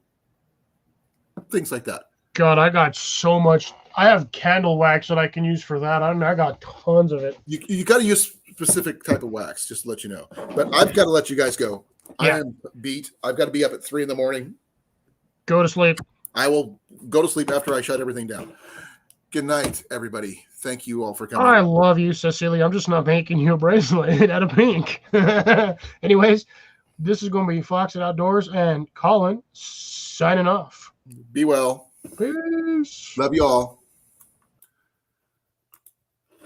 things like that. God, I got so much. I have candle wax that I can use for that. I got tons of it. You got to use specific type of wax, just to let you know. But I've got to let you guys go. Yeah. I am beat. I've got to be up at 3 a.m. Go to sleep. I will go to sleep after I shut everything down. Good night, everybody. Thank you all for coming. I love you, Cecilia. I'm just not making you a bracelet out of pink. Anyways, this is going to be Fox at Outdoors and Colin signing off. Be well. Peace. Love you all.